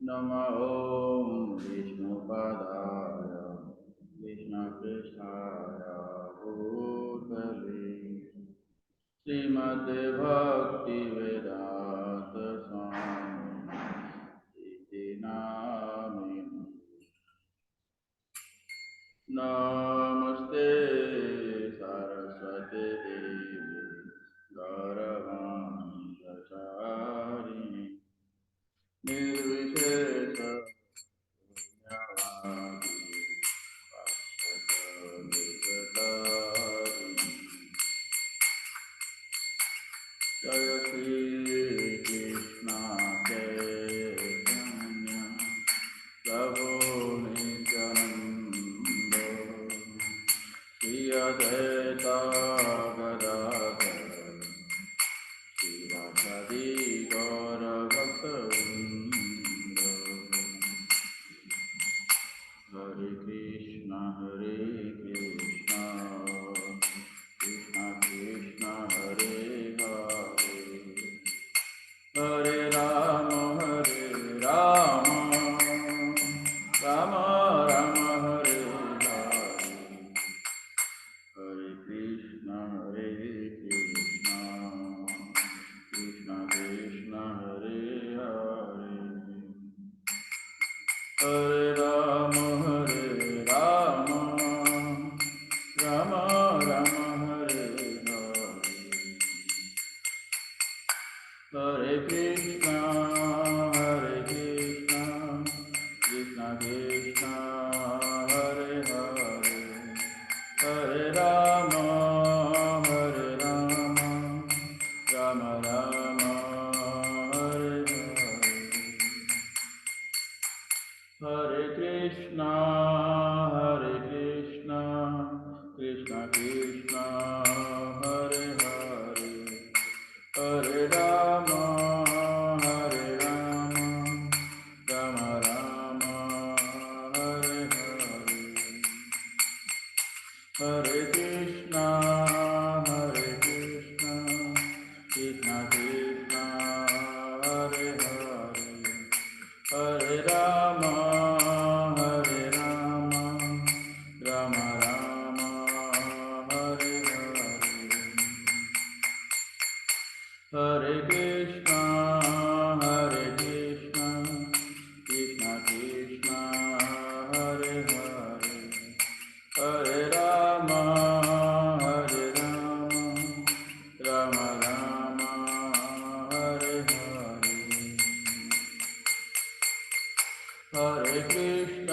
नमः ॐ विष्णुपादाय कृष्णपृष्ठाय भूतले श्रीमद्भक्तिवेदान्त स्वामी इति नामिने। नमस्ते सरस्वती देवी गौरवाणी प्रचारिणे निर्विशेष शून्यवादी पाश्चात्यदेशतारिणे। जय श्री कृष्ण चैतन्य प्रभु नित्यानंद श्री अद्वैता गदाधर श्रीवासादि गौरभक्तवृंद। हरे कृष्ण कृष्ण कृष्ण हरे हरे, हरे राम राम राम हरे हरे, हरे कृष्ण कृष्ण कृष्ण हरे हरे, हरे राम राम राम हरे हरे, हरे कृष्ण कृष्ण कृष्ण हरे हरे, हरे राम राम राम हरे हरे, हरे कृष्ण कृष्ण कृष्ण हरे हरे, हरे राम राम राम हरे हरे, हरे कृष्ण कृष्ण कृष्ण हरे हरे, हरे राम राम हरे हरे, हरे कृष्ण कृष्ण कृष्ण हरे हरे, हरे राम राम हरे हरे, हरे कृष्ण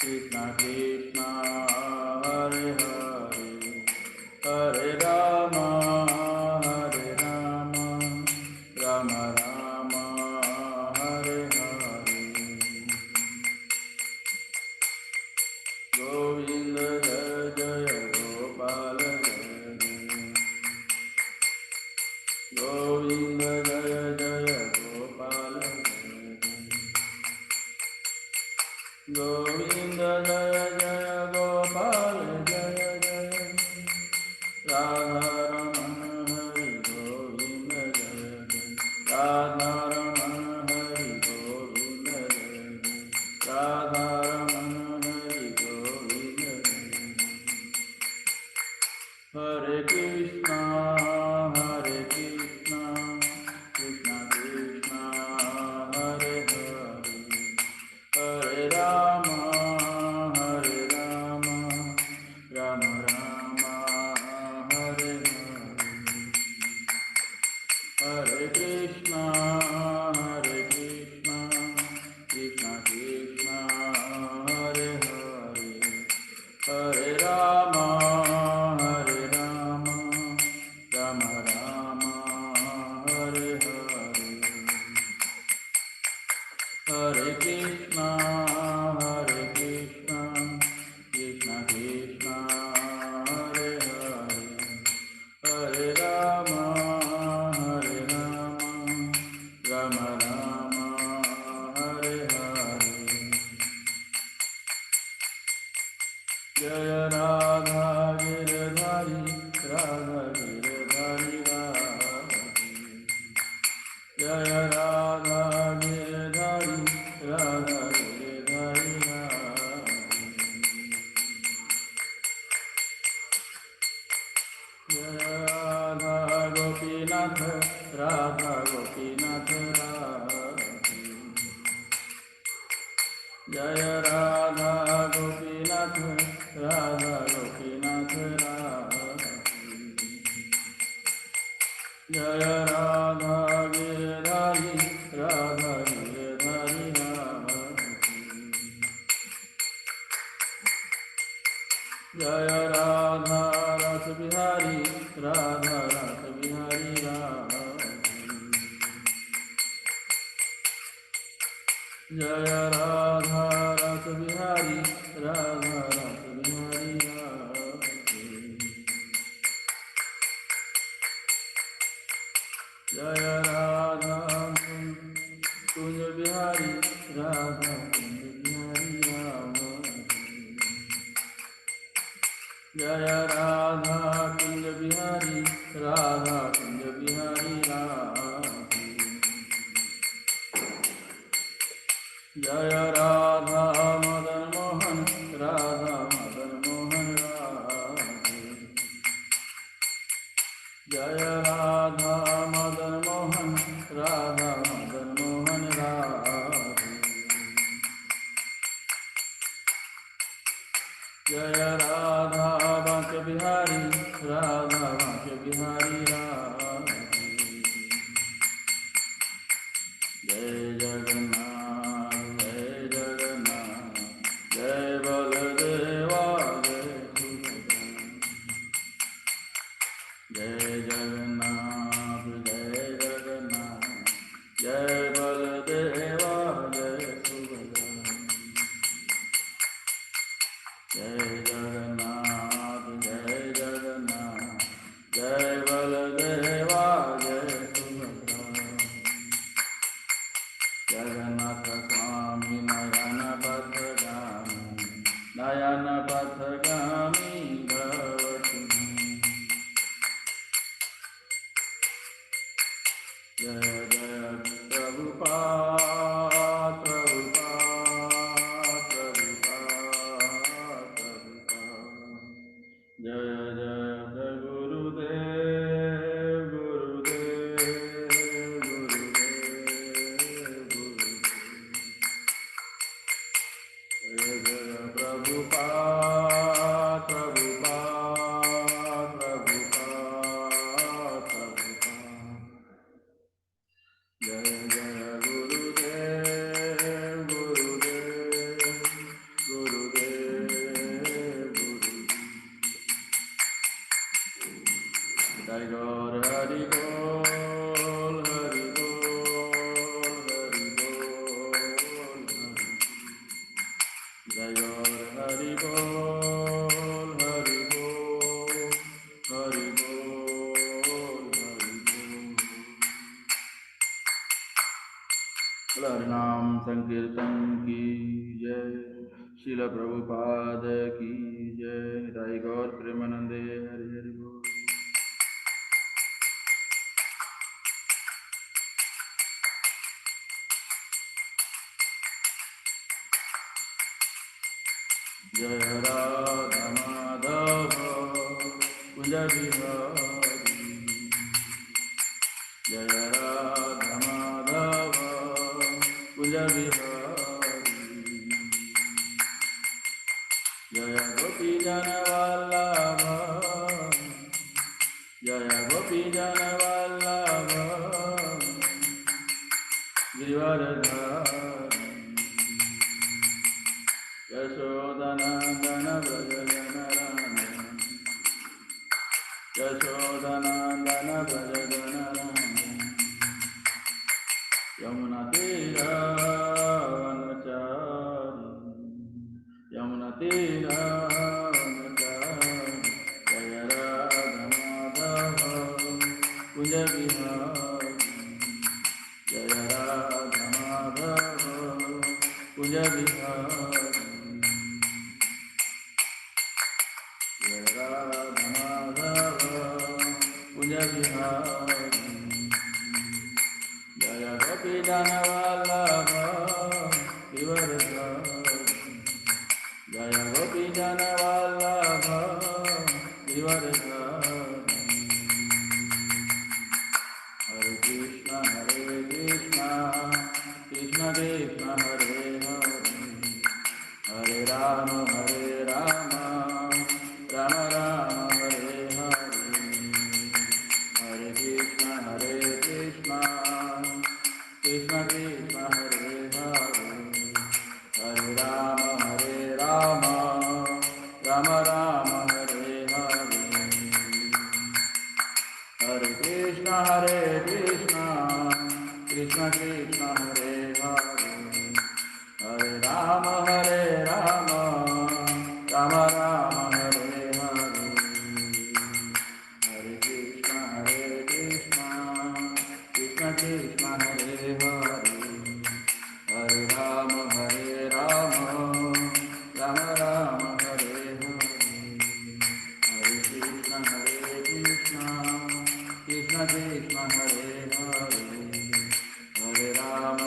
कृष्ण कृष्ण हरे हरे, हरे राम राम हरे हरे, गोविंद जय जय गोपाल जय, गोविंद जय जय गोपाल जय, गोविंद जय जय गोपाल जय जय, राधा रमण हरि गोविंद जय जय, राधा रमण हरि गोविंद जय जय, राधा रमण हरि गोविंद जय जय, हरे कृष्ण कृष्ण कृष्ण हरे हरे, हरे राम राम हरे हरे, हरे कृष्ण कृष्ण कृष्ण हरे हरे, हरे राम राम हरे हरे, हरे कृष्ण कृष्ण कृष्ण हरे हरे, हरे राम राम हरे हरे, जय राधा गिरधारी गोपीनाथ राधा गोपीनाथ राधे। जय राधा गोपीनाथ राधा गोपीनाथ राधे। जय राधा गिरधारी राधा गिरधारी राधे। जय राधा रस बिहारी राधा रस बिहारी राधे। जय राधा रस बिहारी राधा रस बिहारी राधे। जय राधा कुंज बिहारी राधा कुंज बिहारी राधे। जय राधा कुंज बिहारी राधा कुंज बिहारी राधे। जय राधा मदन मोहन राधा मदन मोहन राधे। जय राधा मदन मोहन राधा मदन मोहन राधे। जय राधा बांक बिहारी राधा बांक बिहारी राधे। जय जगन्नाथ जय जगन्नाथ जय बलदेवा जय सुभद्रा। जय जगन्नाथ जय बलदेवा जय सुभद्रा। जय जगन्नाथ जय बलदेवा जय सुभद्रा। जगन्नाथ स्वामी नयन पथगामी भवतु। जय जय प्रभुपाद प्रभुपाद प्रभुपाद प्रभुपाद। जय जय गुरुदेव गुरुदेव गुरुदेव गुरुदेव। जय जय प्रभुपाद प्रभुपाद प्रभुपाद प्रभुपाद। जय जय गुरुदेव गुरुदेव गुरुदेव गुरुदेव। जय गौर हरि बोल हरि बोल हरि बोल। जय गौर हरि बोल हरि बोल हरि बोल हरि बोल। हरिनाम संकीर्तन की जय। श्रील प्रभुपाद की जय। हरि गौर प्रेमानंदे हरि हरि बोल। जय राधा माधव कुंज बिहारी। जय राधा माधव कुंज बिहारी। जय गोपी जन वल्लभ जय गोपी जन वल्लभ गिरिवरधारी। यशोदनन्दन व्रज जनरानन यशोदनन्दन व्रज जनरानन। यमुना तीरावनचारी यमुना तीरावनचारी। जय राधा माधव कुंज बिहारी। जय राधा माधव कुंज बिहारी। जय राधा माधव कुंज बिहारी। जय गोपी जन वल्लभ गिरिवरधारी। जय गोपी जन वल्लभ गिरिवरधारी। कृष्ण हरे हरे, हरे राम राम राम हरे हरे, हरे कृष्ण कृष्ण कृष्ण हरे हरे, हरे राम राम राम हरे हरे, हरे कृष्ण कृष्ण कृष्ण हरे हरे, हरे राम राम राम हरे हरे, हरे कृष्ण कृष्ण कृष्ण हरे हरे, हरे राम राम राम हरे हरे, हरे कृष्ण कृष्ण कृष्ण हरे हरे, हरे राम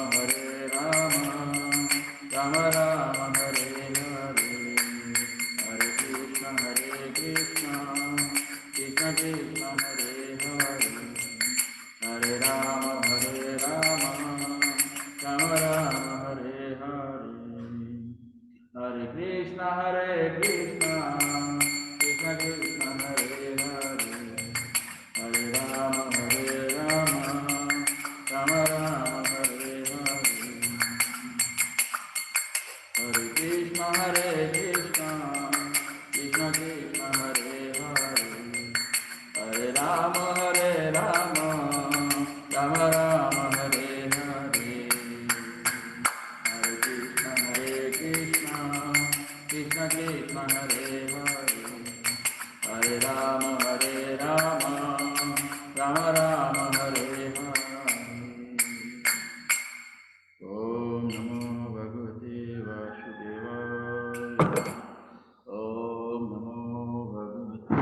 राम राम हरे हरे, हरे कृष्ण कृष्ण कृष्ण हरे हरे, हरे राम राम राम हरे हरे, हरे कृष्ण कृष्ण कृष्ण हरे हरे, हरे राम राम हरे हरे, हरे कृष्ण कृष्ण कृष्ण हरे हरे, हरे राम राम राम हरे हरे, हरे कृष्ण कृष्ण हरे हरे, हरे राम राम हरे हरे, ओम नमो भगवते वासुदेवाय, ओम नमो भगवते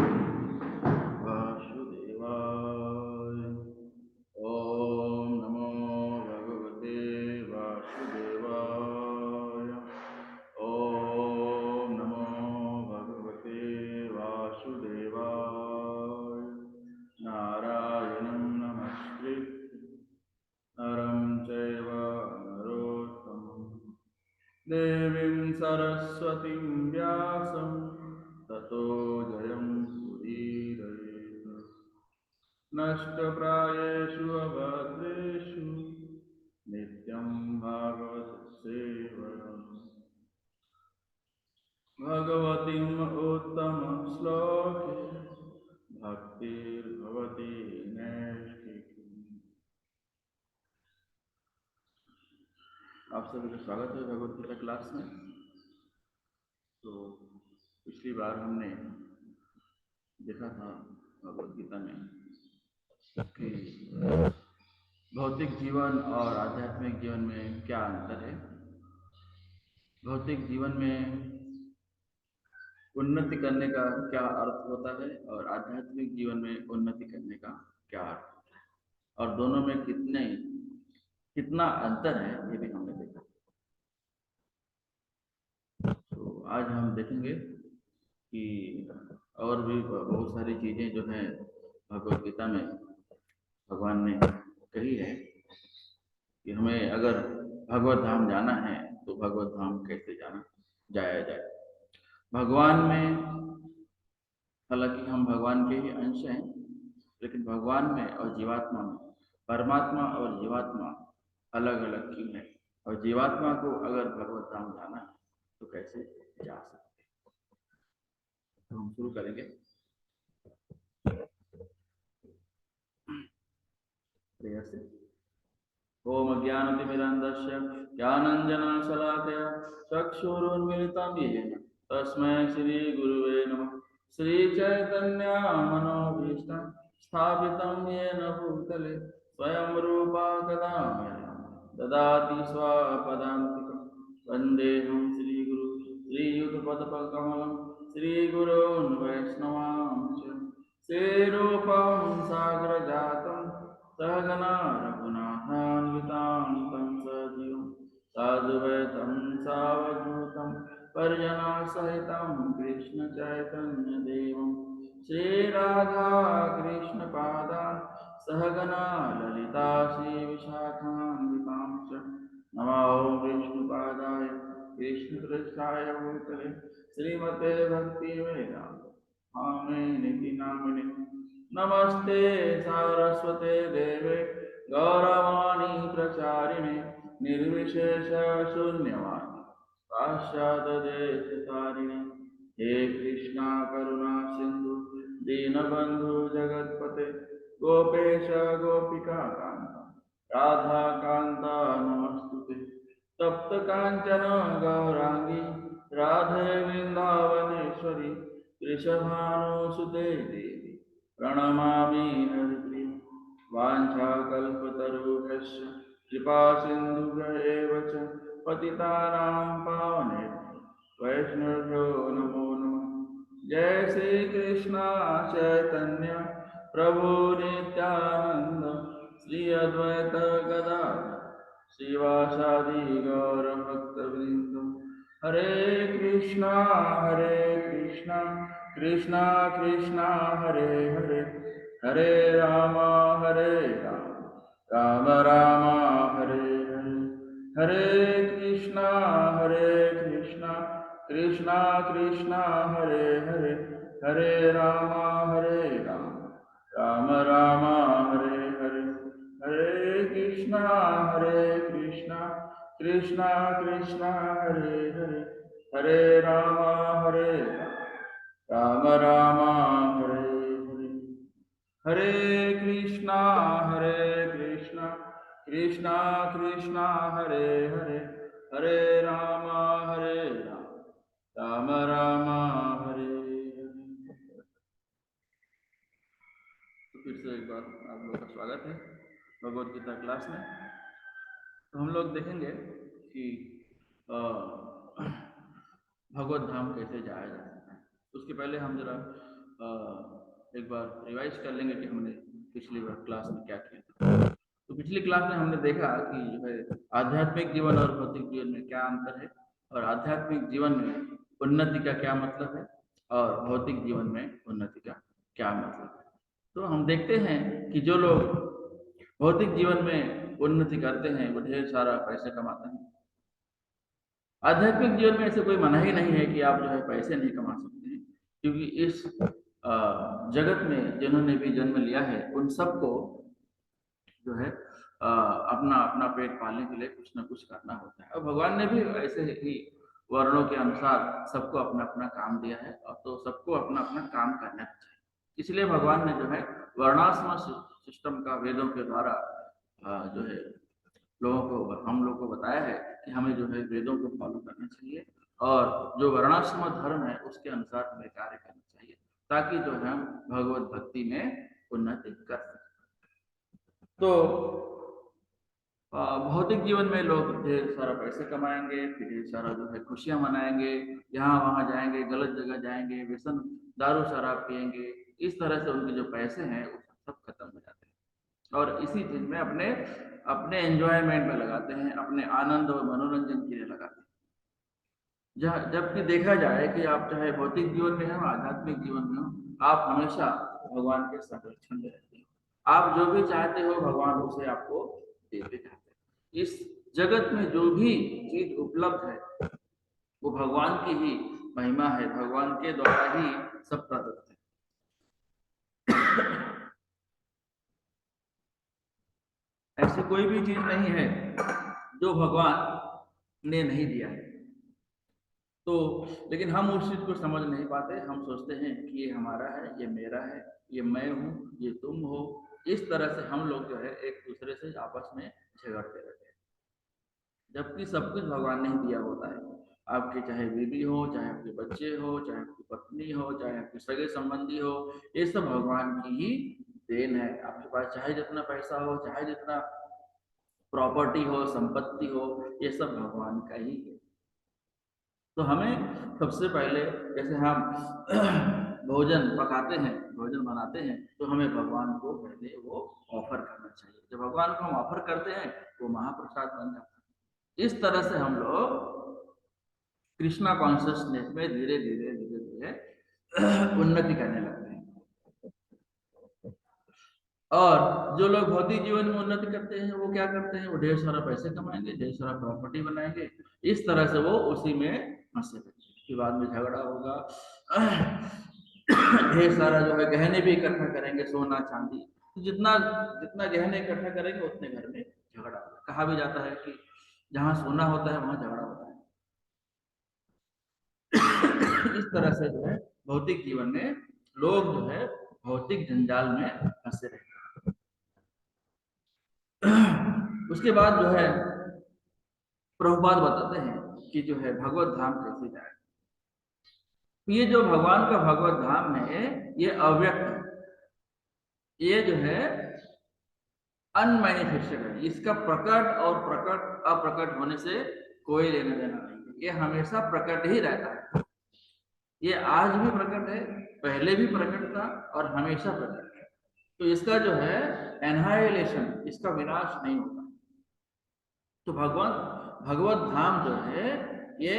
वासुदेवाय, ओम नमो भगवते वासुदेवाय, ओम नमो भगवते वासुदेवाय, नारायणं नमस्कृत्य नरं चैव नरोत्तमं देवीं सरस्वतीं व्यासं ततो जयमुदीरयेत्, नष्टप्रायेषु अभद्रेषु नित्यं भागवत सेवया, भगवतीम् उत्तमश्लोके भक्तिर्भवति नैष्ठिकी। आप सभी का स्वागत है भगवत गीता क्लास में। तो पिछली बार हमने देखा था भगवत गीता में कि भौतिक जीवन और आध्यात्मिक जीवन में क्या अंतर है, भौतिक जीवन में उन्नति करने का क्या अर्थ होता है और आध्यात्मिक जीवन में उन्नति करने का क्या अर्थ होता है, और दोनों में कितना अंतर है ये भी हमने देखा। तो आज हम देखेंगे कि और भी बहुत सारी चीजें जो हैं भगवत गीता में भगवान ने कही है कि हमें अगर भगवत धाम जाना है तो भगवत धाम कैसे जाया जाए। भगवान में, हालांकि हम भगवान के ही अंश हैं, लेकिन भगवान में और जीवात्मा में, परमात्मा और जीवात्मा अलग अलग क्यों है, और जीवात्मा को अगर भगवत धाम जाना है तो कैसे जा सकते हैं। तो हम शुरू करेंगे प्रेयर से। ओम ज्ञानतिमिरन्धस्य ज्ञानाञ्जनशलाकया चक्षुरुन्मिलितं येन तस्मै श्रीगुरुवे नमः। श्रीचैतन्यमनोभीष्टं स्थापितं येन भूतले स्वयं रूपा कदा मह्यं ददाति स्वपदान्तिकं। वन्देऽहं श्रीगुरु श्रीयुतपदकमलं श्रीगुरोन् वैष्णवांश्च श्रीरूपं सागरजातं सहगना रघुनाथान्वितां तं सजीवं साधुवैतं सावधूतं परिजनसहितं कृष्णचैतन्यदेवं श्रीराधाकृष्णपादान् सहगना ललिता श्रीविशाखान्वितां च नमो विष्णुपादाय कृष्णकृष्णाय भूतले श्रीमते भक्ति वेदांत स्वामी निधि नामिने नमस्ते सारस्वते देवे गौरवाणी प्रचारिणे निर्विशेष शून्यवादी पाश्चात्यदेशतारिणे हे कृष्णा करुणा सिंधु दीनबंधु जगत्पते गोपेश गोपिका कांता राधा कांता नमस्तुते तप्त कांचन गौरांगी राधे वृंदावनेश्वरी वृषभानुसुते देवी प्रणमामि हरिप्रिय वाञ्छाकल्पतरुभ्यश्च कृपा सिन्धुभ्य एव च पतितानां पावनेभ्यो वैष्णवेभ्यो नमो नमः। जय श्री कृष्ण चैतन्य प्रभु नित्यानंद श्री अद्वैत गदाधर श्रीवासादि गौर भक्तवृंद हरे कृष्णा कृष्णा कृष्णा हरे हरे हरे राम राम राम हरे हरे हरे कृष्णा कृष्णा कृष्णा हरे हरे हरे राम राम राम हरे हरे हरे कृष्णा कृष्णा कृष्णा हरे हरे हरे राम राम राम हरे हरे हरे कृष्णा कृष्णा कृष्णा हरे हरे हरे राम राम राम हरे हरे। तो फिर से एक बार आप लोग का स्वागत है भगवद गीता क्लास में। तो हम लोग देखेंगे कि भगवत धाम कैसे जाया जा सकता है। उसके पहले हम जरा एक बार रिवाइज कर लेंगे कि हमने पिछली बार क्लास में क्या किया था। तो पिछली क्लास में हमने देखा कि जो है आध्यात्मिक जीवन और भौतिक जीवन में क्या अंतर है, और आध्यात्मिक जीवन में उन्नति का क्या मतलब है और भौतिक जीवन में उन्नति का क्या मतलब है। तो हम देखते हैं कि जो लोग भौतिक जीवन में उन्नति करते हैं वो ढेर सारा पैसे कमाते हैं। आध्यात्मिक जीवन में ऐसे कोई मना ही नहीं है कि आप जो है पैसे नहीं कमा सकते हैं, क्योंकि इस जगत में जिन्होंने भी जन्म लिया है उन सबको जो है अपना अपना पेट पालने के लिए कुछ ना कुछ करना होता है, और भगवान ने भी ऐसे ही वर्णों के अनुसार सबको अपना अपना काम दिया है, और तो सबको अपना अपना काम करना चाहिए। इसलिए भगवान ने जो है वर्णाश्रम सिस्टम का वेदों के द्वारा जो है लोगों को हम लोग को बताया है कि हमें जो है वेदों को फॉलो करना चाहिए और जो वर्णाश्रम धर्म है उसके अनुसार हमें कार्य करना चाहिए, ताकि जो है हम भगवत भक्ति में उन्नति कर सकें। तो भौतिक जीवन में लोग ढेर सारा पैसे कमाएंगे, फिर ढेर सारा जो है खुशियां मनाएंगे, यहाँ वहां जाएंगे, गलत जगह जाएंगे, व्यसन दारू शराब पिएंगे, इस तरह से उनके जो पैसे हैं वो सब खत्म हो जाते हैं और इसी चीज में अपने अपने एंजॉयमेंट में लगाते हैं, अपने आनंद और मनोरंजन के लिए लगाते हैं। जबकि देखा जाए कि आप चाहे भौतिक जीवन में हो आध्यात्मिक जीवन में हो, आप हमेशा भगवान के संरक्षण में रहते हो। आप जो भी चाहते हो भगवान उसे आपको देते जाते हैं। इस जगत में जो भी चीज उपलब्ध है वो भगवान की ही महिमा है, भगवान के द्वारा ही सब प्रदत्त है। ऐसी कोई भी चीज नहीं है जो भगवान ने नहीं दिया है। तो लेकिन हम उस चीज को समझ नहीं पाते, हम सोचते हैं कि ये हमारा है, ये मेरा है, ये मैं हूँ, ये तुम हो। इस तरह से हम लोग जो है एक दूसरे से आपस में झगड़ते रहते हैं, जबकि सब कुछ भगवान ने दिया होता है। आपके चाहे बीवी हो, चाहे आपके बच्चे हो, चाहे आपकी पत्नी हो, चाहे आपके सगे संबंधी हो, ये सब भगवान की ही देन है। आपके पास चाहे जितना पैसा हो, चाहे जितना प्रॉपर्टी हो, संपत्ति हो, ये सब भगवान का ही है। तो हमें सबसे पहले जैसे हम भोजन पकाते हैं, भोजन बनाते हैं, तो हमें भगवान को पहले वो ऑफर करना चाहिए। जब भगवान को हम ऑफर करते हैं वो महाप्रसाद बन जाता है। इस तरह से हम लोग कृष्णा कॉन्शियसनेस में धीरे धीरे धीरे धीरे उन्नति करने लगते हैं। और जो लोग भौतिक जीवन में उन्नति करते हैं वो क्या करते हैं, वो ढेर सारा पैसे कमाएंगे, ढेर सारा प्रॉपर्टी बनाएंगे, इस तरह से वो उसी में फंसे रहते हैं। फिर बाद में झगड़ा होगा, ढेर सारा जो है गहने भी इकट्ठा करेंगे, सोना चांदी, तो जितना जितना गहने इकट्ठा करेंगे उतने घर में झगड़ा होगा। कहा भी जाता है कि जहाँ सोना होता है वहां झगड़ा होता है। इस तरह से जो है भौतिक जीवन में लोग जो है भौतिक जंजाल में फंसे रहते हैं। उसके बाद जो है प्रभुपाद बताते हैं कि जो है भगवत धाम कैसे जाए। ये जो भगवान का भगवत धाम है ये अव्यक्त है, ये जो है अनमैनिफेस्टेड है, इसका प्रकट और प्रकट अप्रकट होने से कोई लेना देना नहीं है, ये हमेशा प्रकट ही रहता है। ये आज भी प्रकट है, पहले भी प्रकट था और हमेशा प्रकट है। तो इसका जो है एनहाइलेशन, इसका विनाश नहीं होता। तो भगवान भगवत धाम जो है ये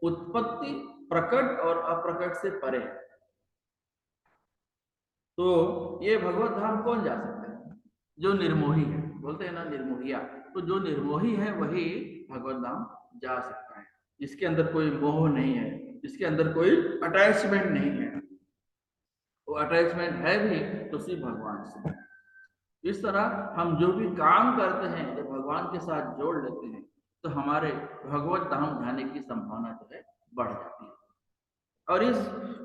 उत्पत्ति प्रकट और अप्रकट से परे है। तो ये भगवत धाम कौन जा सकता है, जो निर्मोही है, बोलते हैं ना निर्मोहिया, तो जो निर्मोही है वही भगवत धाम जा सकता है, जिसके अंदर कोई मोह नहीं है, जिसके अंदर कोई अटैचमेंट नहीं है। वो अटैचमेंट है भी तो सिर्फ भगवान से। इस तरह हम जो भी काम करते हैं जब भगवान के साथ जोड़ लेते हैं तो हमारे भगवत धाम जाने की संभावना जो है बढ़ जाती है। और इस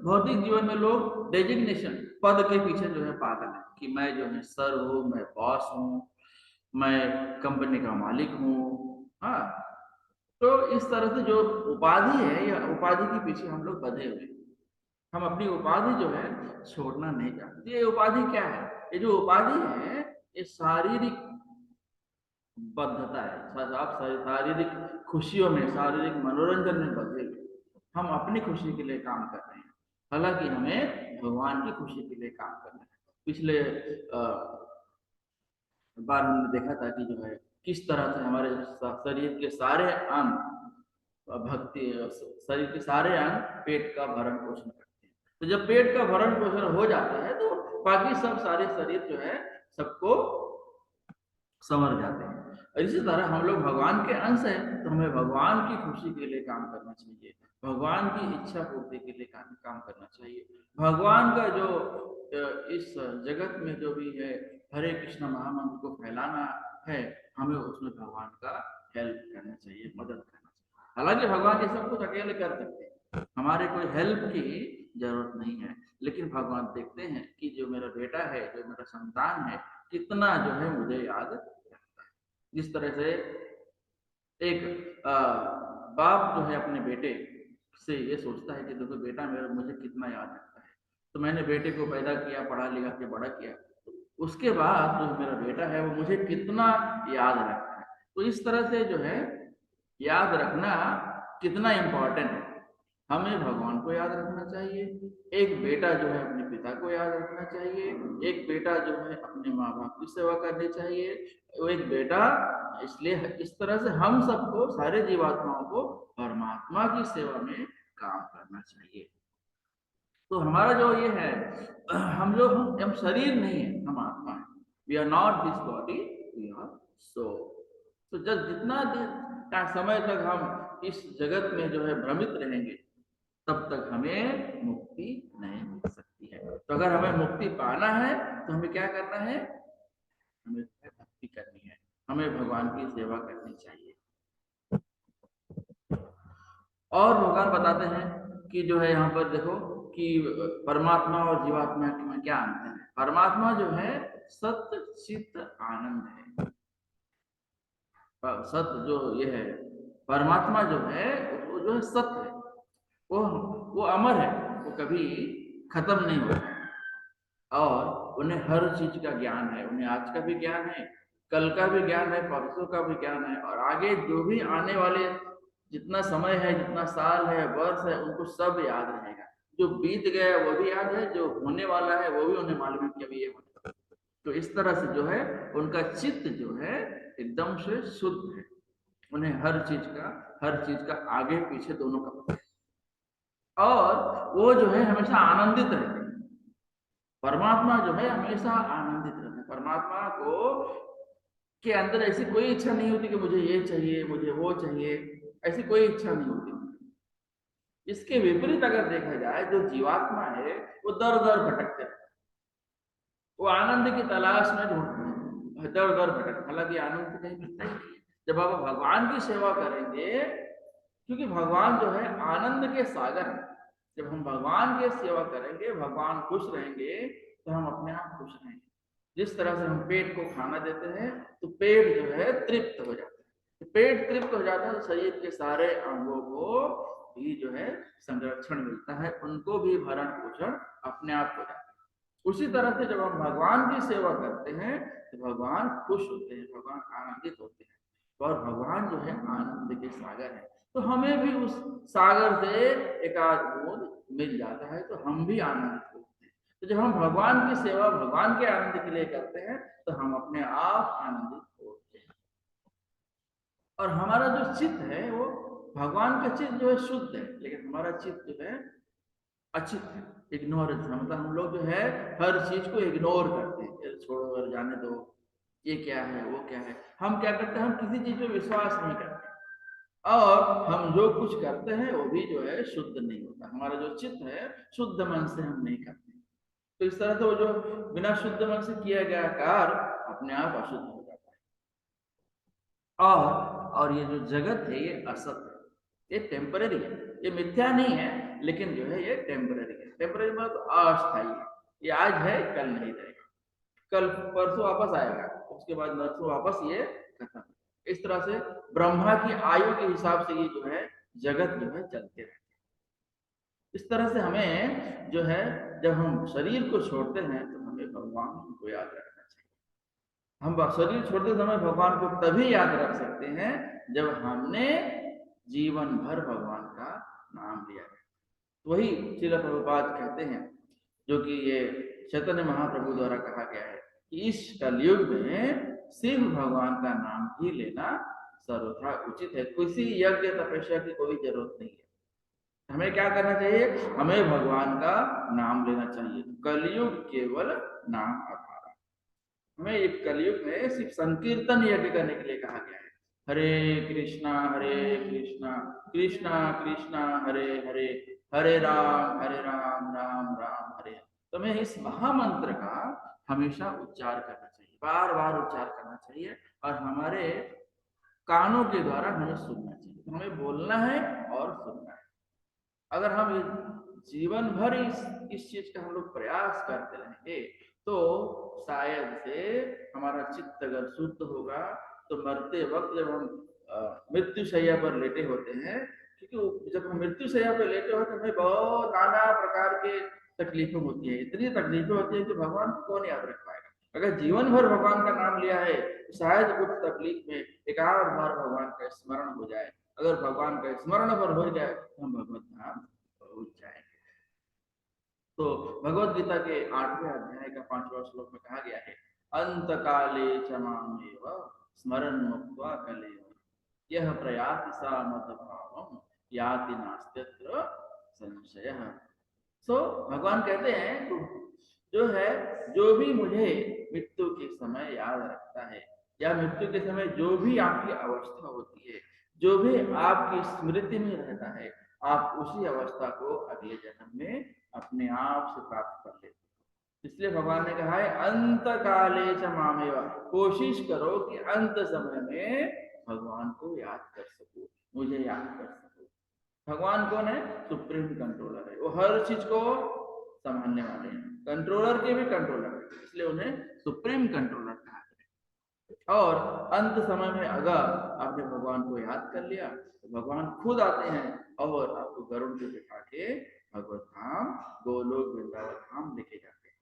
भौतिक जीवन में लोग डेजिग्नेशन, पद के पीछे जो है पागल है कि मैं जो है सर हूँ, मैं बॉस हूँ, मैं कंपनी का मालिक हूँ। हाँ, तो इस तरह से जो उपाधि है या उपाधि के पीछे हम लोग बंधे हुए हैं। हम अपनी उपाधि जो है छोड़ना नहीं चाहते। ये उपाधि क्या है, ये जो उपाधि है ये शारीरिक बद्धता है। आप शारीरिक खुशियों में, शारीरिक मनोरंजन में बंधे हुए, हम अपनी खुशी के लिए काम कर रहे हैं, हालांकि हमें भगवान की खुशी के लिए काम करना है। पिछले बार हमने देखा था कि जो है किस तरह से हमारे शरीर के सारे अंग भक्ति, शरीर के सारे अंग पेट का भरण पोषण करते हैं। तो जब पेट का भरण पोषण हो जाता है तो बाकी सब सारे शरीर जो है सबको समझ जाते हैं। और इसी तरह हम लोग भगवान के अंश हैं तो हमें भगवान की खुशी के लिए काम करना चाहिए, भगवान की इच्छा पूर्ति के लिए काम करना चाहिए। भगवान का जो इस जगत में जो भी है हरे कृष्ण महामंत्र को फैलाना है, हमें उसमें भगवान का हेल्प करना चाहिए, मदद करना चाहिए। हालांकि भगवान ये सब कुछ अकेले कर सकते हैं, हमारे कोई हेल्प की जरूरत नहीं है, लेकिन भगवान देखते हैं कि जो मेरा बेटा है, जो मेरा संतान है, कितना जो है मुझे याद रखता है। जिस तरह से एक बाप जो है अपने बेटे से ये सोचता है कि देखो बेटा मेरा मुझे कितना याद रखता है, तो मैंने बेटे को पैदा किया, पढ़ा लिखा के बड़ा किया, तो उसके बाद जो मेरा बेटा है वो मुझे कितना याद रखता है। तो इस तरह से जो है याद रखना कितना इम्पोर्टेंट है, हमें भगवान को याद रखना चाहिए, एक बेटा जो है अपने पिता को याद रखना चाहिए, एक बेटा जो है अपने माँ बाप की सेवा करनी चाहिए, वो एक बेटा, इसलिए इस तरह से हम सबको, सारे जीवात्माओं को परमात्मा की सेवा में काम करना चाहिए। तो हमारा जो ये है, हम शरीर नहीं है, हम आत्मा है। We are not this body, we are soul. तो जब जितना समय तक हम इस जगत में जो है भ्रमित रहेंगे तब तक हमें मुक्ति नहीं मिल सकती है। तो अगर हमें मुक्ति पाना है तो हमें क्या करना है, हमें भक्ति करनी है, हमें भगवान की सेवा करनी चाहिए। और भगवान बताते हैं कि जो है यहाँ पर देखो कि परमात्मा और जीवात्मा में क्या अंतर है। परमात्मा जो है सत्य चित्त आनंद है। सत्य जो ये है, परमात्मा जो है वो जो है सत्य है, वो अमर है, वो कभी खत्म नहीं होता है, और उन्हें हर चीज का ज्ञान है, उन्हें आज का भी ज्ञान है, कल का भी ज्ञान है, परसों का भी ज्ञान है, और आगे जो भी आने वाले जितना समय है, जितना साल है, वर्ष है, उनको सब याद रहेगा। जो बीत गया वो भी याद है, जो होने वाला है वो भी उन्हें मालूम है कि अभी ये होने। तो इस तरह से जो है उनका चित्त जो है एकदम से शुद्ध है, उन्हें हर चीज का आगे पीछे दोनों का पता है, और वो जो है हमेशा आनंदित रहते हैं। परमात्मा जो है हमेशा आनंदित रहता है, परमात्मा को के अंदर ऐसी कोई इच्छा नहीं होती कि मुझे ये चाहिए, मुझे वो चाहिए, ऐसी कोई इच्छा नहीं होती। इसके विपरीत अगर देखा जाए, जो जीवात्मा है वो दर दर भटकते हैं, वो आनंद की तलाश में ढूंढते हैं, दर दर भटक, हालांकि आनंद तो कहीं मिलता ही नहीं है। जब आप भगवान की सेवा करेंगे, क्योंकि भगवान जो है आनंद के सागर है, जब हम भगवान की सेवा करेंगे, भगवान खुश रहेंगे, तो हम अपने आप खुश रहेंगे। जिस तरह से हम पेट को खाना देते हैं तो पेट जो है तृप्त हो जाता है, पेट तृप्त हो जाता है तो शरीर के सारे अंगों को भी जो है संरक्षण मिलता है, उनको भी भरण पोषण अपने आप हो जाता है। उसी तरह से जब हम भगवान की सेवा करते हैं तो भगवान खुश होते हैं, भगवान आनंदित होते हैं, और भगवान जो है आनंद के सागर है, तो हमें भी उस सागर से एक आध बूंद मिल जाता है, तो हम भी आनंदित होते हैं। तो जब हम भगवान की सेवा भगवान के आनंद के लिए करते हैं तो हम अपने आप आनंदित होते हैं। और हमारा जो चित्त है वो, भगवान का चित्त जो है शुद्ध है, लेकिन हमारा चित्त जो है अचित है, इग्नोरेंस है। मतलब हम लोग जो है हर चीज को इग्नोर करते हैं, छोड़ो और जाने दो, ये क्या है वो क्या है। हम क्या करते हैं, हम किसी चीज पे विश्वास नहीं करते, और हम जो कुछ करते हैं वो भी जो है शुद्ध नहीं होता। हमारा जो चित्त है शुद्ध मन से हम नहीं करते, तो इस तरह से वो जो बिना शुद्ध मन से किया गया कार्य अपने आप अशुद्ध हो जाता है। और ये जो जगत है ये असत है, ये टेम्पररी है, ये मिथ्या नहीं है, लेकिन जो है ये टेम्पररी है। टेम्पररी मतलब तो अस्थायी है, ये आज है कल नहीं रहेगा, कल परसों वापस आएगा, उसके बाद नरसों वापस ये खत्म। इस तरह से ब्रह्मा की आयु के हिसाब से ये जो है जगत जो है चलते रहते हैं। इस तरह से हमें जो है जब हम शरीर को छोड़ते हैं तो हमें भगवान को याद रखना चाहिए। हम शरीर छोड़ते समय भगवान को तभी याद रख सकते हैं जब हमने जीवन भर भगवान का नाम लिया है। वही श्रील प्रभुपाद कहते हैं, जो कि ये चैतन्य महाप्रभु द्वारा कहा गया है, कि इस कलयुग में सिर्फ भगवान का नाम ही लेना सर्वथा उचित है, किसी यज्ञ तपस्या की कोई जरूरत नहीं है। हमें क्या करना चाहिए, हमें भगवान का नाम लेना चाहिए। कलयुग केवल नाम आधार, हमें एक कलयुग में सिर्फ संकीर्तन यज्ञ करने के लिए कहा गया है। हरे कृष्णा कृष्णा कृष्णा हरे हरे, हरे राम राम राम हरे। तो हमें इस महामंत्र का हमेशा उच्चार करना चाहिए, बार बार उच्चार करना चाहिए, और हमारे कानों के द्वारा हमें सुनना चाहिए। तो हमें बोलना है और सुनना है। अगर हम जीवन भर इस चीज का हम लोग प्रयास करते रहेंगे तो शायद से हमारा चित्त अगर शुद्ध होगा तो मरते वक्त जब हम मृत्यु शैया पर लेटे होते हैं, क्योंकि जब हम मृत्यु शैया पर लेटे होते हैं हमें बहुत नाना प्रकार के तकलीफें होती है, इतनी तकलीफें होती है कि भगवान को कौन याद रख पाएगा। अगर जीवन भर भगवान का नाम लिया है तो शायद कुछ तकलीफ में एक आध बार भगवान का स्मरण हो जाए। अगर भगवान का स्मरण पर हो जाए तो हम भगवत धाम पहुंच जाएंगे। तो भगवत गीता के 8वें अध्याय का 5वां श्लोक में कहा गया है, अंत काले च मामेव स्मरन् मुक्त्वा कलेव यह प्रयाति सा मत भावम याति नास्त्यत्र संशयः। सो भगवान कहते हैं तो जो है, जो भी मुझे मृत्यु के समय याद रखता है, या मृत्यु के समय जो भी आपकी अवस्था होती है, जो भी आपकी स्मृति में रहता है, आप उसी अवस्था को अगले जन्म में अपने आप से प्राप्त कर लेते हैं। इसलिए भगवान ने कहा है अंत काले च मामेवा, कोशिश करो कि अंत समय में भगवान को याद कर सको, मुझे याद कर सको। भगवान कौन है, सुप्रीम कंट्रोलर है, वो हर चीज को संभालने वाले हैं, कंट्रोलर के भी कंट्रोलर है, इसलिए उन्हें सुप्रीम कंट्रोलर कहा है। और अंत समय में अगर आपने भगवान को याद कर लिया तो भगवान खुद आते हैं और आपको गरुड़ पे बिठा के भगवत धाम गोलोक वृंदावन धाम लेके जाते हैं।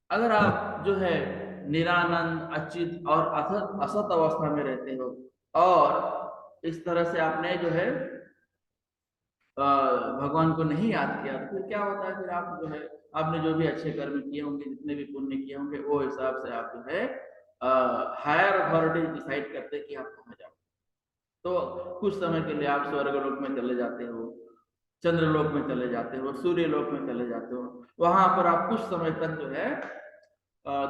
अगर आप जो है निरानंद अचित और असत अवस्था में रहते हो और इस तरह से आपने जो है भगवान को नहीं याद किया तो फिर क्या होता है, फिर आप जो है आपने जो भी अच्छे कर्म किए होंगे, जितने भी पुण्य किए होंगे, वो हिसाब से आप जो है हायर अथॉरिटी डिसाइड करते हैं कि आप कहाँ जाओ। तो कुछ समय के लिए आप स्वर्ग लोक में चले जाते हो, चंद्रलोक में चले जाते हो, सूर्यलोक में चले जाते हो, वहां पर आप कुछ समय तक जो है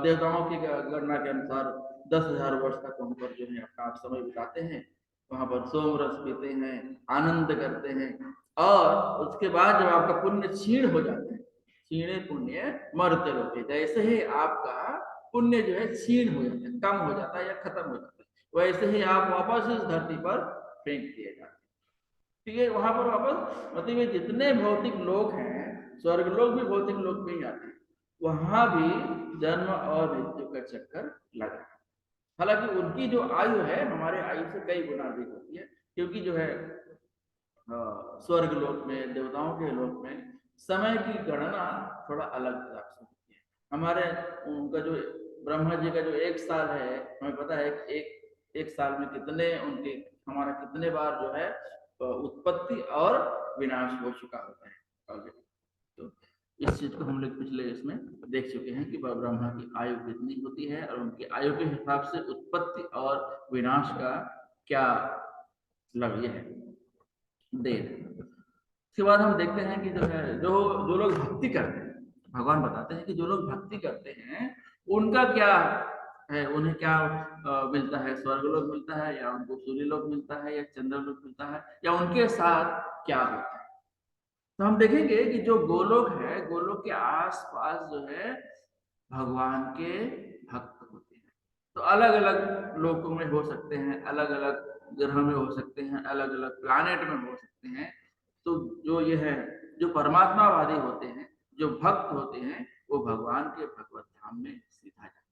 देवताओं की गणना के अनुसार 10,000 वर्ष तक वहां पर जो है अपना आप समय बिताते हैं, वहां पर सोम रस पीते हैं, आनंद करते हैं, और उसके बाद जब आपका पुण्य क्षीण हो जाता है, क्षीणे पुण्य मर्त्य लोके, जैसे ही आपका पुण्य जो है क्षीण हो जाता है, कम हो जाता है या खत्म हो जाता है, वैसे ही आप वापस इस धरती पर फेंक दिए जाते हैं। ठीक है, वहां पर वापस मतलब ये जितने भौतिक लोग हैं, स्वर्ग लोग भी भौतिक लोग में ही आते हैं, वहां भी जन्म और मृत्यु का चक्कर लगा। हालांकि उनकी जो आयु है हमारे आयु से कई गुना अधिक होती है, क्योंकि जो है स्वर्ग लोक में, देवताओं के लोक में समय की गणना थोड़ा अलग हिसाब से होती है। हमारे उनका जो ब्रह्मा जी का जो 1 साल है, हमें पता है एक साल में कितने उनके, हमारा कितने बार जो है उत्पत्ति और विनाश हो चुका होता है ऑलरेडी। तो इस चीज को हम लोग पिछले इसमें देख चुके हैं कि ब्रह्मा की आयु कितनी होती है और उनकी आयु के हिसाब से उत्पत्ति और विनाश का क्या लक्ष्य है, देर। उसके बाद हम देखते हैं कि जो है जो जो लोग भक्ति करते हैं, भगवान बताते हैं कि जो लोग भक्ति करते हैं उनका क्या है, उन्हें क्या मिलता है, स्वर्गलोक मिलता है या उनको सूर्यलोक मिलता है या चंद्रलोक मिलता है या उनके साथ क्या होता है। तो हम देखेंगे कि जो गोलोक है, गोलोक के आसपास जो है भगवान के भक्त होते हैं। तो अलग अलग लोकों में हो सकते हैं, अलग अलग ग्रह में हो सकते हैं, अलग अलग प्लानेट में हो सकते हैं। तो जो ये है, जो परमात्मावादी होते हैं, जो भक्त होते हैं, वो भगवान के भगवत धाम में सीधा जाते हैं।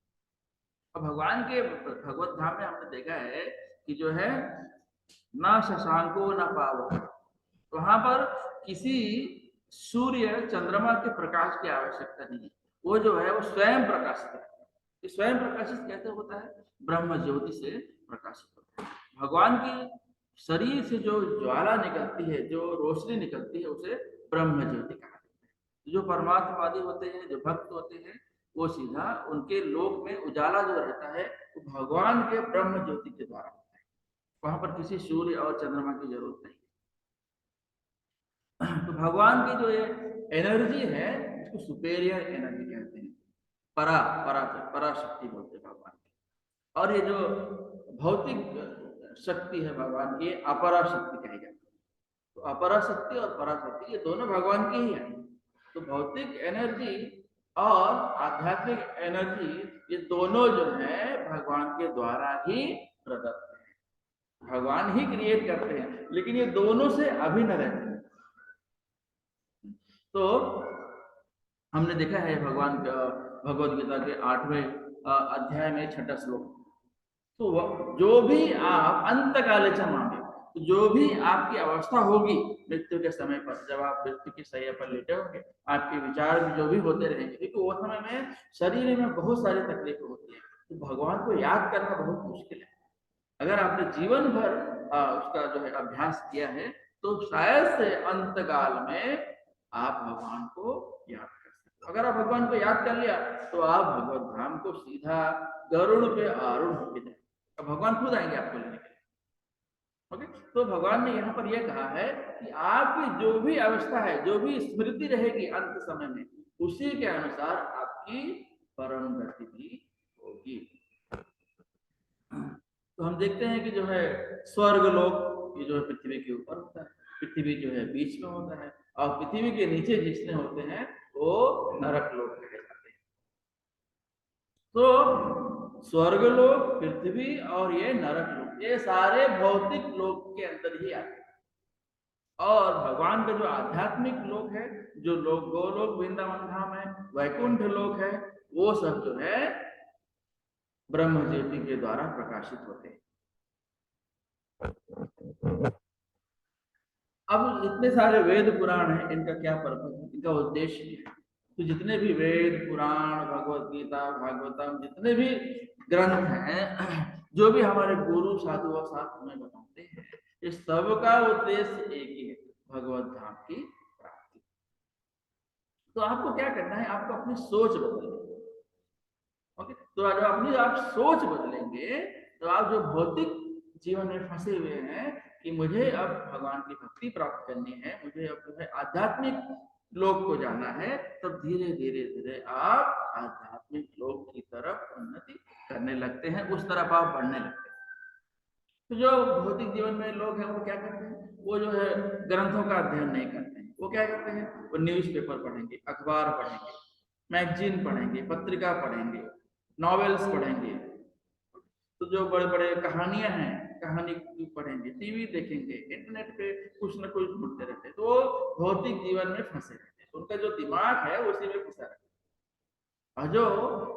और भगवान के भगवत धाम में हमने देखा है कि जो है ना शशांको न पावक, वहां पर किसी सूर्य चंद्रमा के प्रकाश की आवश्यकता नहीं है, वो जो है वो स्वयं प्रकाशित है। स्वयं प्रकाशित कैसे होता है? ब्रह्म ज्योति से प्रकाशित होता है। भगवान की शरीर से जो ज्वाला निकलती है, जो रोशनी निकलती है, उसे ब्रह्म ज्योति कहा जाता है। जो परमात्मावादी होते हैं, जो भक्त होते हैं, वो सीधा उनके लोक में उजाला जो रहता है वो भगवान के ब्रह्म ज्योति के द्वारा होता है। वहां पर किसी सूर्य और चंद्रमा की जरूरत नहीं। तो भगवान की जो ये एनर्जी है इसको सुपेरियर एनर्जी कहते हैं, परा परा पराशक्ति बोलते हैं भगवान की। और ये जो भौतिक शक्ति है भगवान की, अपरा शक्ति कही जाती है। तो अपरा शक्ति और पराशक्ति ये दोनों भगवान की ही है। तो भौतिक एनर्जी और आध्यात्मिक एनर्जी ये दोनों जो है भगवान के द्वारा ही प्रदत्त है, भगवान ही क्रिएट करते हैं, लेकिन ये दोनों से अभिन्न रहते हैं। तो हमने देखा है भगवान भगवद गीता के 8वें अध्याय में 6वां श्लोक, तो जो भी आप अंत काले मांगे, तो जो भी आपकी अवस्था होगी मृत्यु के समय पर, जब आप मृत्यु की शैया पर लेटे होंगे, आपके विचार भी जो भी होते रहेंगे, क्योंकि वो समय में शरीर में बहुत सारी तकलीफें होती है, तो भगवान को याद करना बहुत मुश्किल है। अगर आपने जीवन भर उसका जो है अभ्यास किया है, तो शायद से अंत काल में आप भगवान को याद कर सकते। अगर आप भगवान को याद कर लिया तो आप भगवत धाम को सीधा गरुड़ पे आरूढ़ होके जाए, अब भगवान खुद आएंगे आपको लेने के लिए। ओके, तो भगवान ने यहाँ पर यह कहा है कि आपकी जो भी अवस्था है, जो भी स्मृति रहेगी अंत समय में, उसी के अनुसार आपकी परम गति भी होगी। तो हम देखते हैं कि जो है स्वर्ग लोक ये जो है पृथ्वी के ऊपर होता है, पृथ्वी जो है बीच में होता है, और पृथ्वी के नीचे जितने होते हैं वो नरक लोक कहे जाते हैं। तो स्वर्ग लोक, पृथ्वी और ये नरक लोक, ये सारे भौतिक लोक के अंदर ही आते हैं। और भगवान का जो आध्यात्मिक लोक है, जो लोक गोलोक वृंदावन धाम है, वैकुंठ लोक है, वो सब जो है ब्रह्म ज्योति के द्वारा प्रकाशित होते हैं। अब इतने सारे वेद पुराण हैं, इनका क्या पर्पज है, इनका उद्देश्य क्या है? तो जितने भी वेद पुराण, भगवत गीता, भागवतम, जितने भी ग्रंथ हैं, जो भी हमारे गुरु साधु और साथ हमें बताते हैं, इस सब का उद्देश्य एक ही है, भगवत धाम की प्राप्ति। तो आपको क्या करना है, आपको अपनी सोच बदलनी है। ओके, तो जब अपनी आप सोच बदलेंगे तो आप जो भौतिक जीवन में फंसे हुए हैं कि मुझे अब भगवान की भक्ति प्राप्त करनी है, मुझे अब जो है आध्यात्मिक लोक को जाना है, तब धीरे धीरे धीरे आप आध्यात्मिक लोक की तरफ उन्नति करने लगते हैं, उस तरफ आप बढ़ने लगते हैं। तो जो भौतिक जीवन में लोग हैं वो क्या करते हैं, वो जो है ग्रंथों का अध्ययन नहीं करते हैं, वो क्या करते हैं, वो न्यूज़पेपर पढ़ेंगे, अखबार पढ़ेंगे, मैगजीन पढ़ेंगे, पत्रिका पढ़ेंगे, नॉवेल्स पढ़ेंगे, तो जो बड़े बड़े कहानियां हैं कहानी पढ़ेंगे, टीवी देखेंगे, इंटरनेट पे कुछ ना कुछ ढूंढते रहते हैं, तो वो भौतिक जीवन में फंसे रहते हैं, उनका जो दिमाग है उसी में फंसा रहता है। और जो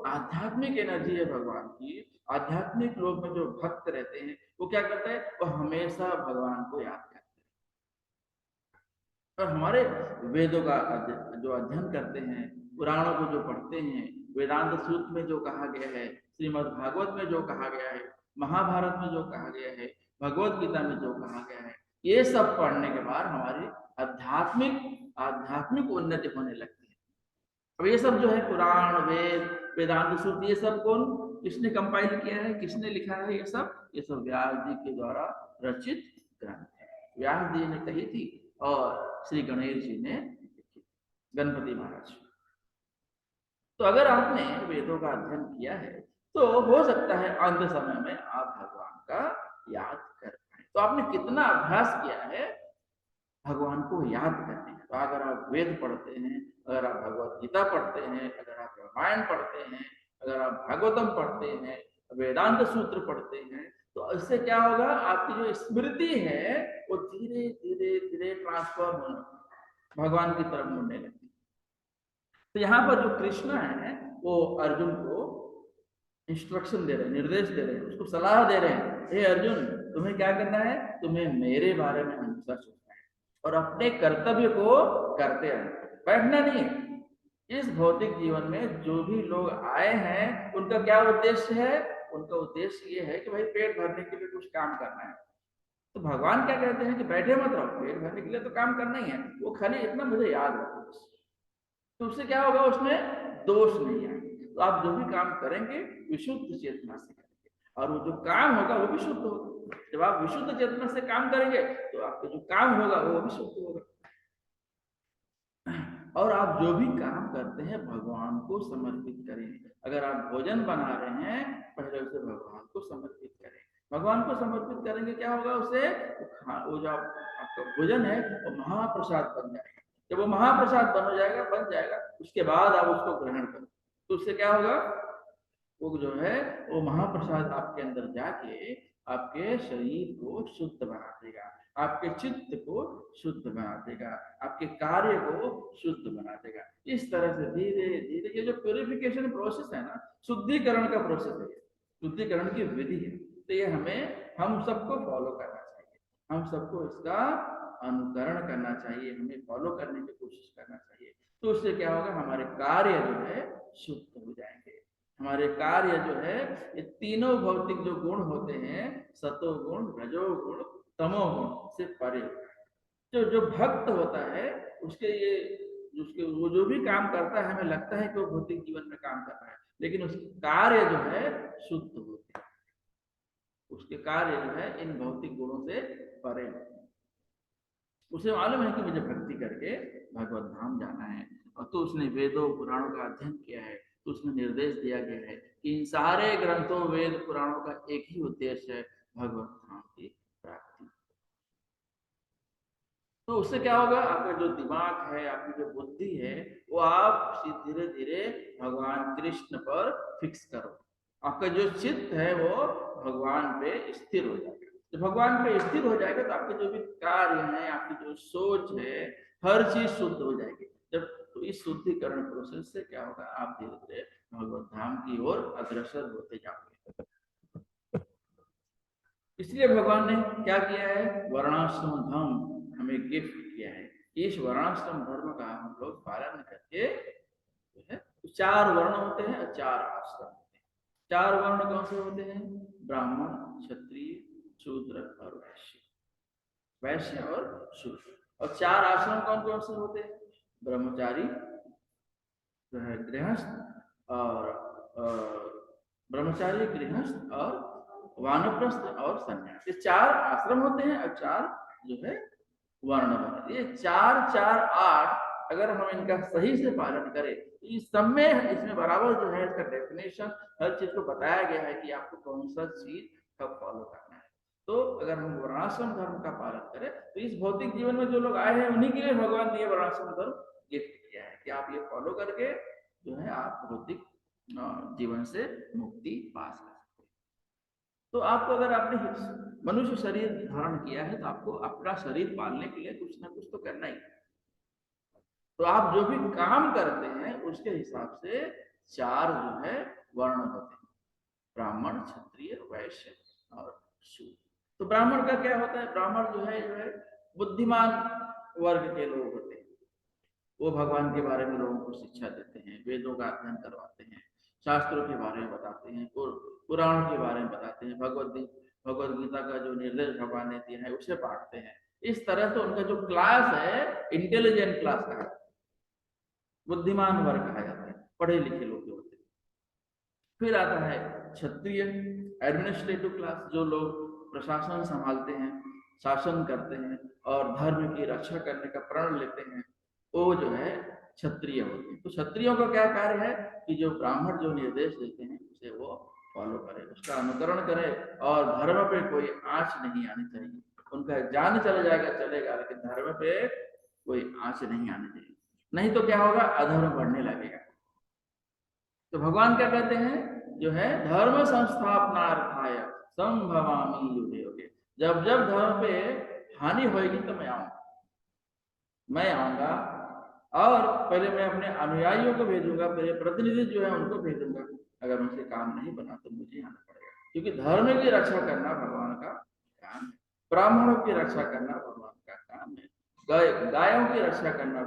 आध्यात्मिक एनर्जी है भगवान की, आध्यात्मिक लोग में जो भक्त रहते हैं, वो क्या करते हैं, वो हमेशा भगवान को याद करते हैं। और हमारे वेदों का जो अध्ययन करते हैं, पुराणों को जो पढ़ते हैं, वेदांत सूत्र में जो कहा गया है, श्रीमद् भागवत में जो कहा गया है, महाभारत में जो कहा गया है, भगवत गीता में जो कहा गया है, ये सब पढ़ने के बाद हमारी आध्यात्मिक आध्यात्मिक उन्नति होने लगती है। अब ये सब जो है पुराण, वेद, वेदांत सूत्र, ये सब कौन, किसने कंपाइल किया है, किसने लिखा है, ये सब व्यास जी के द्वारा रचित ग्रंथ है। व्यास जी ने कही थी और श्री गणेश जी ने लिखी, गणपति महाराज। तो अगर आपने वेदों का अध्ययन किया है तो हो सकता है अंत समय में आप भगवान का याद कर पाए। तो आपने कितना अभ्यास किया है भगवान को याद करने का। तो अगर आप वेद पढ़ते हैं, अगर आप भगवत गीता पढ़ते हैं, अगर आप रामायण पढ़ते हैं, अगर आप भागवतम पढ़ते हैं, वेदांत सूत्र पढ़ते हैं, तो इससे क्या होगा, आपकी जो स्मृति है वो धीरे धीरे धीरे ट्रांसफॉर्म होना, भगवान की तरफ मुड़ने लगती है। तो यहाँ पर जो कृष्ण है वो अर्जुन को इंस्ट्रक्शन दे रहे हैं, निर्देश दे रहे हैं, उसको सलाह दे रहे हैं, हे अर्जुन तुम्हें क्या करना है, तुम्हें मेरे बारे में हमेशा सोचना है और अपने कर्तव्य को करते रहना, बैठना नहीं है। इस भौतिक जीवन में जो भी लोग आए हैं उनका क्या उद्देश्य है, उनका उद्देश्य ये है कि भाई पेट भरने के लिए कुछ काम करना है। तो भगवान क्या कहते हैं कि बैठे मत रहो, पेट भरने के लिए तो काम करना ही है, वो खाली इतना मुझे याद रखो, तो उससे क्या होगा, उसमें दोष नहीं आएंगे। तो आप जो भी काम करेंगे विशुद्ध चेतना से करेंगे और वो जो काम होगा वो भी शुद्ध होगा। जब आप विशुद्ध चेतना से काम करेंगे तो आपका जो काम होगा वो भी शुद्ध होगा। और आप जो भी काम करते हैं भगवान को समर्पित करें। अगर आप भोजन बना रहे हैं पहले उसे भगवान को समर्पित करें। भगवान को समर्पित करेंगे क्या होगा, उसे वो जो आपका भोजन है वो महाप्रसाद बन जाएगा। जब वो महाप्रसाद बन जाएगा उसके बाद आप उसको ग्रहण करो, तो उससे क्या होगा, वो जो है वो महाप्रसाद आपके अंदर जाके आपके शरीर को शुद्ध बना देगा, आपके चित्त को शुद्ध बना देगा, आपके कार्य को शुद्ध बना देगा। इस तरह से धीरे धीरे ये जो प्यूरिफिकेशन प्रोसेस है ना, शुद्धिकरण का प्रोसेस है, शुद्धिकरण की विधि है। तो ये हम सबको फॉलो करना चाहिए, हम सबको इसका अनुकरण करना चाहिए, हमें फॉलो करने की कोशिश करना चाहिए। तो उससे क्या होगा, हमारे कार्य जो है शुद्ध हो जाएंगे। हमारे कार्य जो है ये तीनों भौतिक जो गुण होते हैं, सतोगुण, रजोगुण, तमोगुण से परे। जो भक्त होता है उसके ये वो जो भी काम करता है हमें लगता है कि वो भौतिक जीवन में काम कर रहा है, लेकिन उसके कार्य जो है शुद्ध होते हैं, उसके कार्य जो है इन भौतिक गुणों से परे होते हैं। उसे मालूम है कि मुझे भक्ति करके भगवत धाम जाना है, और तो उसने वेदों पुराणों का अध्ययन किया है, तो उसमें निर्देश दिया गया है कि इन सारे ग्रंथों वेद पुराणों का एक ही उद्देश्य है, भगवत धाम की प्राप्ति। तो उससे क्या होगा, आपका जो दिमाग है, आपकी जो बुद्धि है, वो आप धीरे धीरे भगवान कृष्ण पर फिक्स करो। आपका जो चित्त है वो भगवान पे स्थिर हो जाएगा। जब भगवान पे स्थिर हो जाएगा तो आपके जो भी कार्य है, आपकी जो सोच है, हर चीज शुद्ध हो जाएगी। जब तो इस शुद्धिकरण प्रोसेस से क्या होगा, आप धीरे धीरे भगवत धाम की ओर अग्रसर होते जाओगे। इसलिए भगवान ने क्या किया है, वर्णाश्रम धर्म हमें गिफ्ट किया है। इस वर्णाश्रम धर्म का हम लोग पालन करके जो है, 4 वर्ण होते हैं और 4 आश्रम होते हैं। 4 वर्ण कौन से होते हैं, ब्राह्मण, क्षत्रिय, शूद्र और वैश्य, वैश्य और शूद्र। और 4 आश्रम कौन कौन से होते हैं, ब्रह्मचारी, जो है गृहस्थ, और ब्रह्मचारी, गृहस्थ और वानप्रस्थ और संन्यास, ये 4 आश्रम होते हैं और 4 जो है वर्ण होते हैं। ये 4 4 8 अगर हम इनका सही से पालन करें, इस सब में इसमें बराबर जो है इसका डेफिनेशन हर चीज को बताया गया है कि आपको कौन सा चीज कब फॉलो करना है। तो अगर हम वर्णाश्रम धर्म का पालन करें तो इस भौतिक जीवन में जो लोग आए हैं उन्हीं के लिए भगवान ने ये वर्णाश्रम धर्म गिफ्ट किया है कि आप ये फॉलो करके जो है आप भौतिक जीवन से मुक्ति पा सकते हैं। तो आपको अगर आपने मनुष्य शरीर धारण किया है तो आपको अपना शरीर पालने के लिए कुछ ना कुछ तो करना ही है। तो आप जो भी काम करते हैं उसके हिसाब से 4 जो है वर्ण होते हैं, ब्राह्मण, क्षत्रिय, वैश्य और शूद्र। तो ब्राह्मण का क्या होता है? ब्राह्मण जो है बुद्धिमान वर्ग के लोग होते हैं। वो भगवान के बारे में लोगों को शिक्षा देते हैं, वेदों का अध्ययन करवाते हैं, शास्त्रों के बारे में बताते हैं, पुराण के बारे में बताते हैं, भगवद गीता का जो निर्देश भगवान ने दिया है उसे बांटते हैं। इस तरह से उनका जो क्लास है इंटेलिजेंट क्लास कहा जाता है, बुद्धिमान वर्ग कहा जाता है, पढ़े लिखे लोग होते हैं। फिर आता है क्षत्रिय, एडमिनिस्ट्रेटिव क्लास, जो लोग प्रशासन संभालते हैं, शासन करते हैं और धर्म की रक्षा करने का प्रण लेते हैं, वो जो है क्षत्रिय होते हैं। तो क्षत्रियों का क्या कार्य है कि जो ब्राह्मण जो निर्देश देते हैं उसे वो फॉलो करे, उसका अनुकरण करे और धर्म पे कोई आंच नहीं आनी चाहिए। उनका जान चला जाएगा चलेगा, लेकिन धर्म पे कोई आंच नहीं आनी चाहिए, नहीं तो क्या होगा, अधर्म बढ़ने लगेगा। तो भगवान क्या कहते हैं, जो है धर्म संस्थापनार्थाय संभवामि युगे युगे, जब जब धर्म पे हानि होगी तो मैं आऊंगा और पहले मैं अपने अनुयायियों को भेजूंगा, पहले प्रतिनिधि जो है उनको भेजूंगा। अगर उनसे काम नहीं बना तो मुझे आना पड़ेगा, क्योंकि धर्म की रक्षा करना भगवान का काम है, ब्राह्मणों की रक्षा करना भगवान का काम है, गायों की रक्षा करना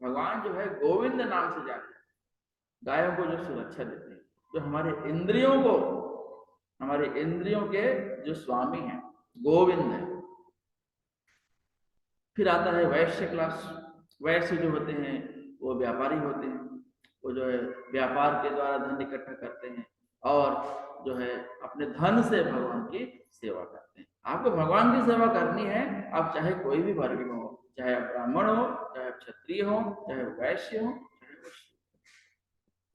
भगवान जो है गोविंद नाम से जाते हैं, गायों को जो सुरक्षा देते हैं, जो हमारे इंद्रियों के जो स्वामी हैं गोविंद है। फिर आता है वैश्य क्लास। वैश्य जो होते हैं वो व्यापारी होते हैं, वो जो है व्यापार के द्वारा धन इकट्ठा करते हैं और जो है अपने धन से भगवान की सेवा करते हैं। आपको भगवान की सेवा करनी है, आप चाहे कोई भी वर्ग में हो, चाहे आप ब्राह्मण हो, चाहे क्षत्रिय हो, चाहे वैश्य हो,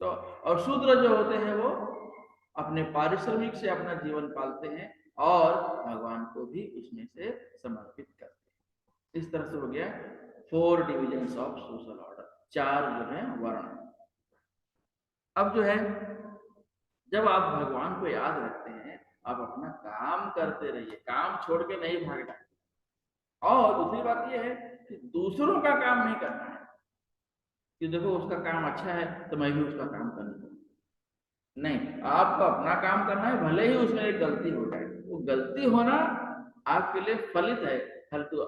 तो और शूद्र जो होते हैं वो अपने पारिश्रमिक से अपना जीवन पालते हैं और भगवान को भी उसमें से समर्पित करते हैं। इस तरह से हो गया 4 डिविजन्स ऑफ सोशल ऑर्डर, 4 जो है वर्ण। अब जो है जब आप भगवान को याद रखते हैं, आप अपना काम करते रहिए, काम छोड़ के नहीं भागना। और दूसरी बात यह है कि दूसरों का काम नहीं करना है कि देखो उसका काम अच्छा है तो मैं भी उसका काम कर लूं, नहीं, आपको अपना काम करना है, भले ही उसमें एक गलती हो जाए, वो गलती होना आपके लिए फलित है, फालतू।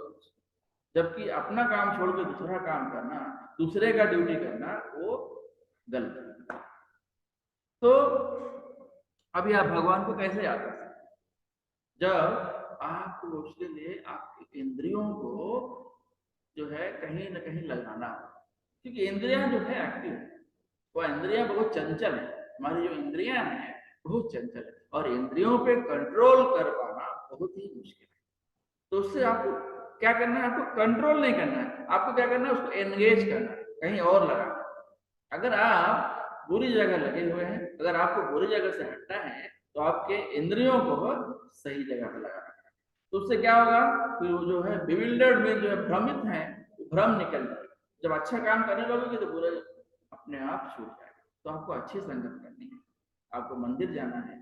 जबकि अपना काम छोड़ के दूसरा काम करना, दूसरे का ड्यूटी करना, वो गलत है। तो अभी आप भगवान को कैसे याद कर सकते हैं? जब आपको उसके लिए आपकी इंद्रियों को जो है कहीं ना कहीं लगाना हो, क्योंकि इंद्रियां जो है एक्टिव, वो इंद्रियां बहुत चंचल है, हमारी जो इंद्रियां हैं बहुत चंचल है और इंद्रियों पे कंट्रोल कर पाना बहुत ही मुश्किल है। तो उससे आपको क्या करना है, आपको कंट्रोल नहीं करना है, आपको क्या करना है, उसको एंगेज करना है, कहीं और लगाना है। अगर आप बुरी जगह लगे हुए हैं, अगर आपको बुरी जगह से हटना है तो आपके इंद्रियों को सही जगह पर लगाना है। तो उससे क्या होगा, फिर वो जो है बिविल्डर्ड में जो है भ्रमित है, भ्रम निकल जाएगा। जब अच्छा काम करने लगोगे तो बुरे अपने आप छूट जाएगा। तो आपको अच्छी संगत करनी है, आपको मंदिर जाना है,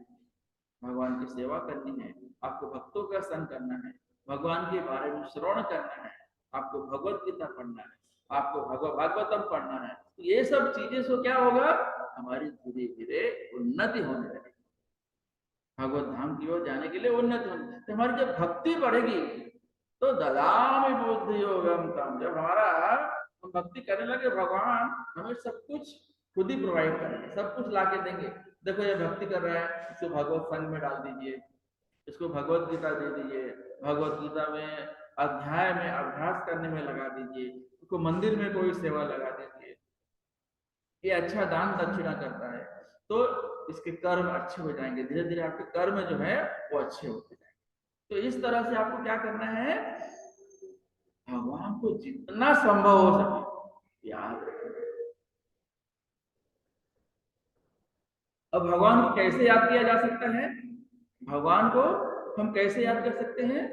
भगवान की सेवा करनी है, आपको भक्तों का संग करना है, भगवान के बारे में श्रवण करना है, आपको भगवत गीता पढ़ना है, आपको भागवतम पढ़ना है। तो ये सब चीजें से क्या होगा, हमारी धीरे धीरे उन्नति होने लगेगी, भगवत धाम की ओर जाने के लिए उन्नति होने। तो हमारी जब भक्ति बढ़ेगी तो ददामि बुद्धि योगम तम, जब हमारा हम भक्ति करने लगे, भगवान हमें सब कुछ खुद ही प्रोवाइड करेंगे, सब कुछ ला के देंगे। देखो ये भक्ति कर रहा है, इसको भगवत संघ में डाल दीजिए, इसको भगवत गीता दे दीजिए, भगवत गीता में अध्याय में अभ्यास करने में लगा दीजिए, उसको मंदिर में कोई सेवा लगा दीजिए, ये अच्छा दान दक्षिणा करता है। तो इसके कर्म अच्छे हो जाएंगे, धीरे धीरे आपके कर्म जो है वो अच्छे होते जाएंगे। तो इस तरह से आपको क्या करना है, भगवान को जितना संभव हो सके याद रखना। अब भगवान को कैसे याद किया जा सकता है, भगवान को हम कैसे याद कर सकते हैं,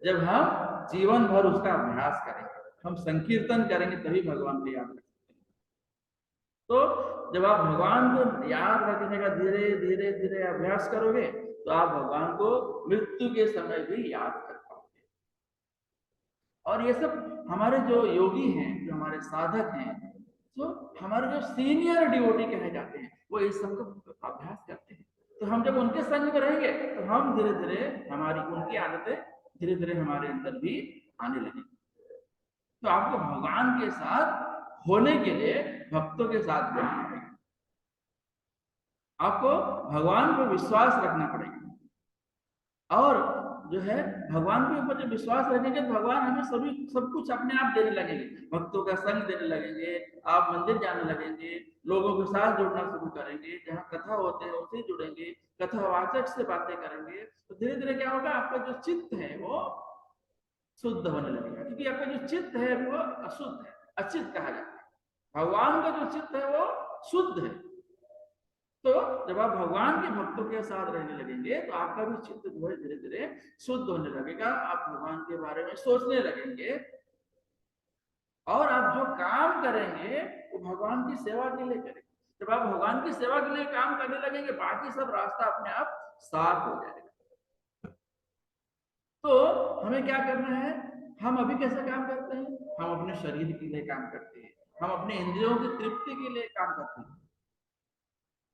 जब हम जीवन भर उसका अभ्यास करेंगे, हम संकीर्तन करेंगे, तभी भगवान को याद कर सकते हैं। तो जब आप भगवान को याद रखने का धीरे धीरे धीरे अभ्यास करोगे तो आप भगवान को मृत्यु के समय भी याद कर पाओगे। और ये सब हमारे जो योगी हैं, जो हमारे साधक हैं, तो हमारे जो सीनियर डिवोटी कहे जाते हैं, वो इस सब का अभ्यास करते हैं। तो हम जब उनके संग में रहेंगे तो हम धीरे धीरे हमारी उनकी आदतें धीरे धीरे हमारे अंदर भी आने लगेंगी। तो आपको भगवान के साथ होने के लिए भक्तों के साथ रहना पड़ेगा, आपको भगवान पर विश्वास रखना पड़ेगा। और जो है भगवान के ऊपर जब विश्वास रखेंगे तो भगवान हमें सभी सब कुछ अपने आप देने लगेंगे, भक्तों का संग देने लगेंगे, आप मंदिर जाने लगेंगे, लोगों के साथ जुड़ना शुरू करेंगे, जहाँ कथा होते हैं उनसे जुड़ेंगे, कथावाचक से बातें करेंगे, तो धीरे धीरे क्या होगा, आपका जो चित्त है वो शुद्ध होने लगेगा। क्योंकि आपका जो चित्त है वो अशुद्ध है, अचित कहा जाता है। भगवान का जो चित्त है वो शुद्ध है। तो जब आप भगवान के भक्तों के साथ रहने लगेंगे तो आपका भी चित्त जो है धीरे धीरे शुद्ध होने लगेगा, आप भगवान के बारे में सोचने लगेंगे, और आप जो काम करेंगे वो भगवान की सेवा के लिए करेंगे। जब आप भगवान की सेवा के लिए काम करने लगेंगे, बाकी सब रास्ता अपने आप साफ हो जाएगा। तो हमें क्या करना है, हम अभी कैसे काम करते हैं, हम अपने शरीर के लिए काम करते हैं, हम अपने इंद्रियों की तृप्ति के लिए काम करते हैं,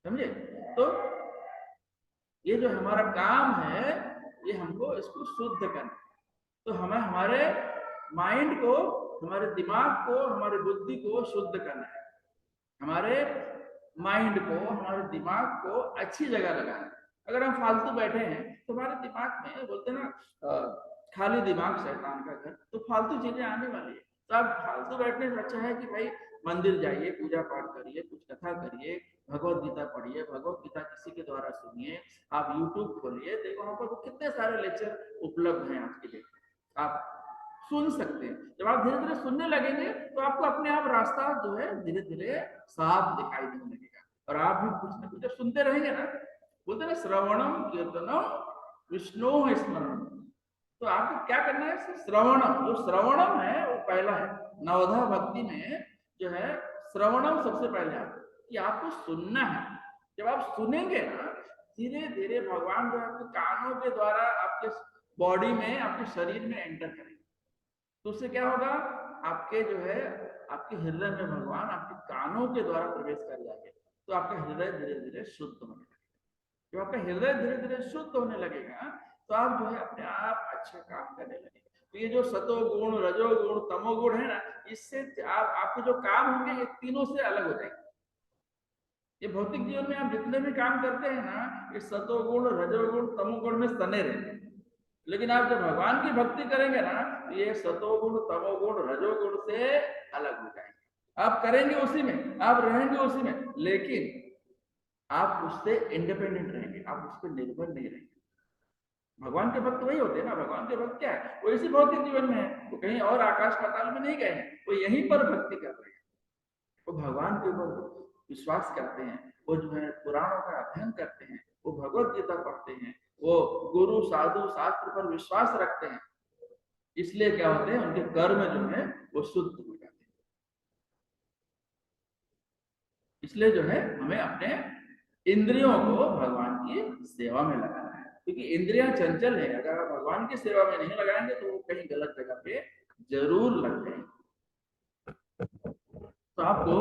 समझे। तो ये जो हमारा काम है, ये हमको इसको शुद्ध करना। तो हमें हमारे माइंड को, हमारे दिमाग को, हमारी बुद्धि को शुद्ध करना है, हमारे माइंड को, हमारे दिमाग को अच्छी जगह लगाना है। अगर हम फालतू बैठे हैं तो हमारे दिमाग में, बोलते हैं ना खाली दिमाग शैतान का घर, तो फालतू चीजें आने वाली है। तो आप फालतू बैठने से अच्छा है कि भाई मंदिर जाइए, पूजा पाठ करिए, कुछ कथा करिए, भगवत गीता पढ़िए, भगवत गीता किसी के द्वारा सुनिए, आप यूट्यूब खोलिए, देखो वहां पर कितने सारे लेक्चर उपलब्ध हैं आज के डेट में, आप सुन सकते हैं। जब आप धीरे धीरे सुनने लगेंगे तो आपको अपने आप रास्ता जो है धीरे धीरे साफ दिखाई देने लगेगा, और आप भी कुछ ना कुछ जब सुनते रहेंगे ना, बोलते ना श्रवणम कीर्तनम विष्णु स्मरण। तो आपको क्या करना है, श्रवणम, जो श्रवणम है वो पहला है, नवधा भक्ति में जो है श्रवणम सबसे पहले आता है, कि आपको सुनना है। जब आप सुनेंगे ना, धीरे धीरे भगवान जो आपके कानों के द्वारा आपके बॉडी में, आपके शरीर में एंटर करेंगे। तो उससे क्या होगा, आपके जो है आपके हृदय में भगवान आपके कानों के द्वारा प्रवेश कर जाएंगे, तो आपका हृदय धीरे धीरे शुद्ध होने लगेगा। जब आपका हृदय धीरे धीरे शुद्ध होने लगेगा तो आप जो है अपने आप अच्छा काम करने लगेंगे। तो ये जो सतो गुण, रजो गुण, तमो गुण है ना, इससे आपके जो काम होंगे ये तीनों से अलग हो जाएंगे। ये भौतिक जीवन में आप जितने भी काम करते हैं ना, ये सतोगुण, रजोगुण, तमोगुण में सने रहेंगे। लेकिन आप जब भगवान की भक्ति करेंगे ना, ये सतोगुण, तमोगुण, रजोगुण से अलग हो जाएंगे। आप करेंगे उसी में, आप रहेंगे उसी में, लेकिन आप उससे इंडिपेंडेंट रहेंगे, आप उस पर निर्भर नहीं रहेंगे। भगवान के भक्त वही होते हैं ना, भगवान के भक्त क्या है, वो इसी भौतिक जीवन में है, वो कहीं और आकाश पाताल में नहीं गए हैं, वो यहीं पर भक्ति कर रहे हैं, वो भगवान के ऊपर विश्वास करते हैं, वो जो है पुराणों का अध्ययन करते हैं, वो भगवत गीता पढ़ते हैं, वो गुरु साधु शास्त्र पर विश्वास रखते हैं। इसलिए क्या होते हैं, उनके कर्म जो है वो शुद्ध हो जाते हैं। इसलिए जो है हमें अपने इंद्रियों को भगवान की सेवा में लगाना है, क्योंकि इंद्रियां चंचल है, अगर आप भगवान की सेवा में नहीं लगाएंगे तो वो कहीं गलत जगह पे जरूर लग जाएंगे। तो आपको,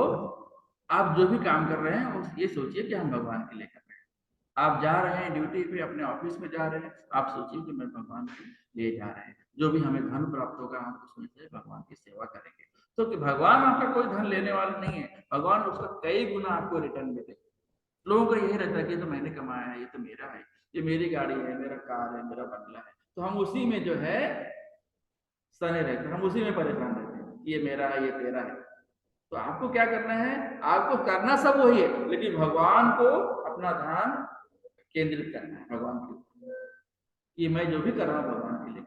आप जो भी काम कर रहे हैं ये सोचिए कि हम भगवान के लिए कर रहे हैं। आप जा रहे हैं ड्यूटी पे, अपने ऑफिस में जा रहे हैं, आप सोचिए कि मैं भगवान के लिए जा रहे हैं, जो भी हमें धन प्राप्त होगा हम उसमें से भगवान की सेवा करेंगे। तो कि भगवान आपका कोई धन लेने वाला नहीं है, भगवान उसका कई गुना आपको रिटर्न देते। लोगों का यही रहता है कि तो मैंने कमाया है, ये तो मेरा है, ये मेरी गाड़ी है, मेरा कार है, मेरा बंगला है, तो हम उसी में जो है सने रहते हैं, हम उसी में परेशान रहते हैं, ये मेरा है, ये तेरा है। तो आपको क्या करना है, आपको करना सब वही है, लेकिन भगवान को अपना ध्यान केंद्रित करना है भगवान के ऊपर, कि मैं जो भी कर रहा हूँ भगवान के लिए,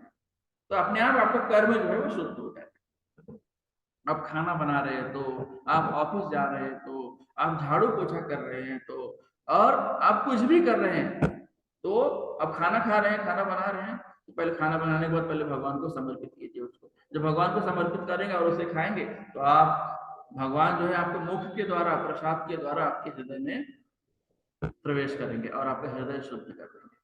तो अपने आप आपका कर्म जो है वो शुद्ध हो जाएगा। आप खाना बना रहे हैं तो, आप ऑफिस जा रहे हैं तो, आप झाड़ू पोछा कर रहे हैं तो, और आप कुछ भी कर रहे हैं तो, अब खाना खा रहे हैं, खाना बना रहे हैं, तो पहले खाना बनाने के बाद पहले भगवान को समर्पित कीजिए उसको। जब भगवान को समर्पित करेंगे और उसे खाएंगे तो आप भगवान जो है आपके मुख के द्वारा, प्रसाद के द्वारा आपके हृदय में प्रवेश करेंगे और आपका हृदय शुद्ध कर देंगे।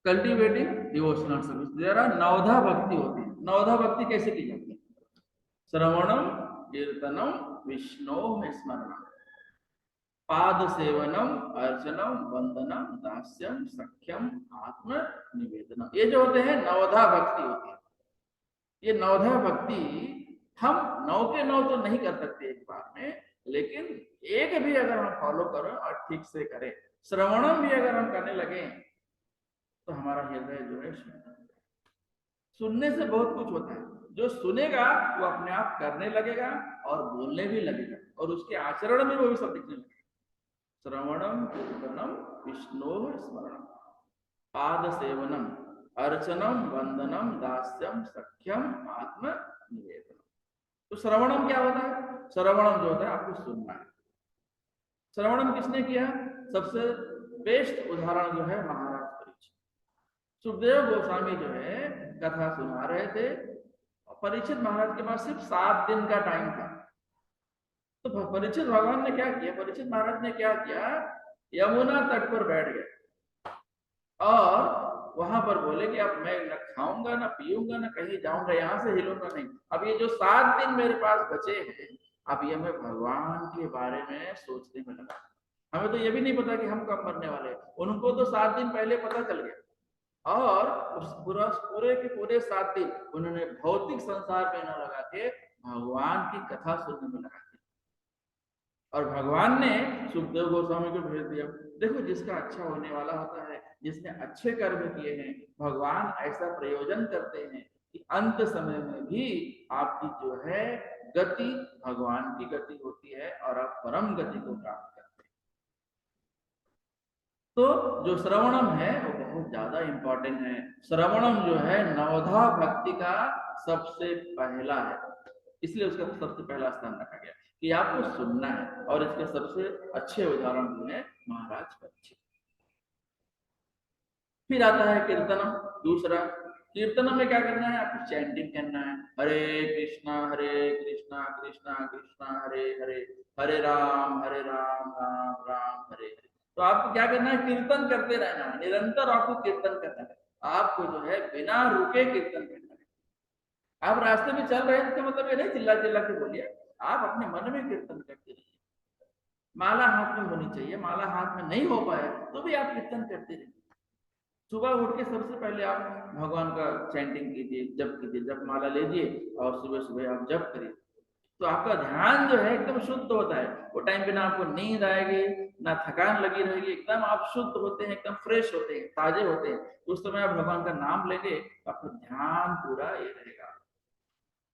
कल्टिवेटिंग डिवोशनल सर्विस, जरा नवधा भक्ति होती है। नवधा भक्ति कैसे की जाती है? श्रवणम, कीर्तनम, विष्णु में स्मरणम, पाद सेवनम, अर्चनम, वंदनम, दास्यम, सख्यम, आत्म निवेदनम, ये जो होते हैं नवधा भक्ति होती है। ये नवधा भक्ति हम 9 के 9 तो नहीं कर सकते एक बार में, लेकिन एक भी अगर हम फॉलो करें और ठीक से करें, श्रवणम भी अगर हम करने लगे तो हमारा हृदय जो है सुनने से बहुत कुछ होता है। जो सुनेगा वो अपने आप करने लगेगा और बोलने भी लगेगा, और उसके आचरण में वो भी सब दिखने लगेगा। श्रवणम, कीर्तनम, विष्णु स्मरणम, पाद सेवनम, अर्चनम, वंदनम, दास्यम, सख्यम, आत्म निवेदनम। तो श्रवणम क्या होता है? श्रवणम जो होता है आपको सुनना है। श्रवणम किसने किया? सबसे बेस्ट उदाहरण जो है महाराज परीक्षित। सुखदेव गोस्वामी जो है कथा सुना रहे थे, और परीक्षित महाराज के पास सिर्फ 7 दिन का टाइम था। तो परीक्षित भगवान ने क्या किया, परीक्षित महाराज ने क्या किया, यमुना तट पर बैठ गए और वहां पर बोले कि अब मैं न खाऊंगा, न पीऊंगा, न कहीं जाऊंगा, यहां से हिलूंगा नहीं। अब ये जो 7 दिन मेरे पास बचे हैं, अब ये मैं भगवान के बारे में सोचने में लगा। हमें तो ये भी नहीं पता कि हम कब मरने वाले हैं, उनको तो 7 दिन पहले पता चल गया, और उस पूरे के पूरे 7 दिन उन्होंने भौतिक संसार में न लगा के भगवान की कथा सुनने में लगा के, और भगवान ने सुखदेव गोस्वामी को भेज दिया। देखो, जिसका अच्छा होने वाला होता है, जिसने अच्छे कर्म किए हैं, भगवान ऐसा प्रयोजन करते हैं कि अंत समय में भी आपकी जो है गति भगवान की गति होती है और आप परम गति को प्राप्त करते हैं। तो जो श्रवणम है वो बहुत ज्यादा इंपॉर्टेंट है। श्रवणम जो है नवधा भक्ति का सबसे पहला है, इसलिए उसका सबसे पहला स्थान रखा गया कि आपको सुनना है। और इसके सबसे अच्छे उदाहरण जो है महाराज परीक्षित। फिर आता है कीर्तनम, दूसरा। कीर्तनम में क्या करना है? आपको चैंटिंग करना है, हरे कृष्णा कृष्णा कृष्णा हरे हरे, हरे राम राम राम हरे हरे। तो आपको क्या करना है? कीर्तन करते रहना है, निरंतर आपको कीर्तन करना है। आपको जो है बिना रुके कीर्तन करना है। आप रास्ते में चल रहे हैं तो मतलब ये नहीं चिल्ला चिल्ला के बोलिए, आप अपने मन में कीर्तन करते रहिए। माला हाथ में होनी चाहिए, माला हाथ में नहीं हो पाए तो भी आप कीर्तन करते रहिए। सुबह उठ के सबसे पहले आप भगवान का चैंटिंग कीजिए, जप कीजिए, जप माला लीजिए और सुबह सुबह आप जप करिए, तो आपका ध्यान जो है एकदम शुद्ध होता है। वो टाइम पे ना आपको नींद आएगी, ना थकान लगी रहेगी, एकदम आप शुद्ध होते हैं, एकदम फ्रेश होते हैं, ताजे होते हैं। उस समय आप भगवान का नाम लेंगे तो आपका ध्यान पूरा ये रहेगा।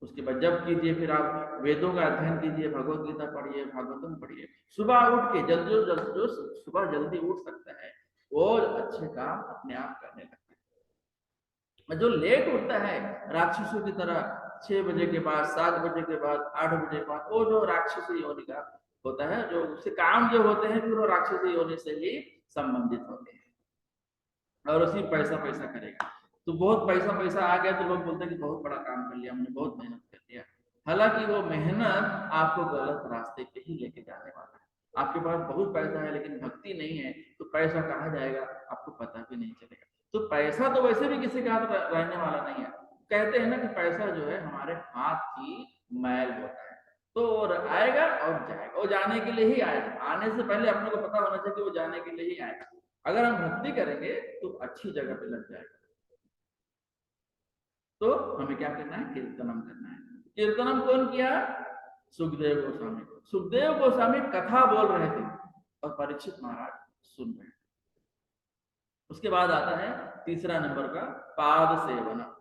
उसके बाद जब कीजिए, फिर आप वेदों का अध्ययन कीजिए, भगवत गीता पढ़िए, भागवतम पढ़िए। सुबह उठ के जल्दी जो सुबह जल्दी उठ सकता है वो अच्छे काम अपने आप करने लगता है। जो लेट उठता है राक्षसों की तरह, 6 बजे के बाद, 7 बजे के बाद, 8 बजे के बाद, वो जो राक्षसी योनि का होता है, जो उससे काम जो होते हैं फिर वो राक्षसी योनि से ही संबंधित होते हैं, और उसी पैसा पैसा करेगा। तो बहुत पैसा आ गया तो लोग बोलते हैं कि बहुत बड़ा काम कर लिया हमने, बहुत मेहनत कर लिया। हालांकि वो मेहनत आपको गलत रास्ते पे ही लेके जाने वाला है। आपके पास बहुत पैसा है लेकिन भक्ति नहीं है तो पैसा कहाँ जाएगा आपको पता भी नहीं चलेगा। तो पैसा तो वैसे भी किसी के हाथ रहने वाला नहीं है। कहते हैं ना कि पैसा जो है हमारे हाथ की मैल होता है, तो आएगा और जाएगा, वो जाने के लिए ही आएगा। आने से पहले अपने को पता होना चाहिए कि वो जाने के लिए ही आएगा। अगर हम भक्ति करेंगे तो अच्छी जगह पे लग जाएगा। तो हमें क्या करना है? कीर्तनम करना है। कीर्तनम कौन किया? सुखदेव गोस्वामी। सुखदेव गोस्वामी कथा बोल रहे थे और परीक्षित महाराज सुन रहे थे। उसके बाद आता है तीसरा नंबर का पाद सेवना।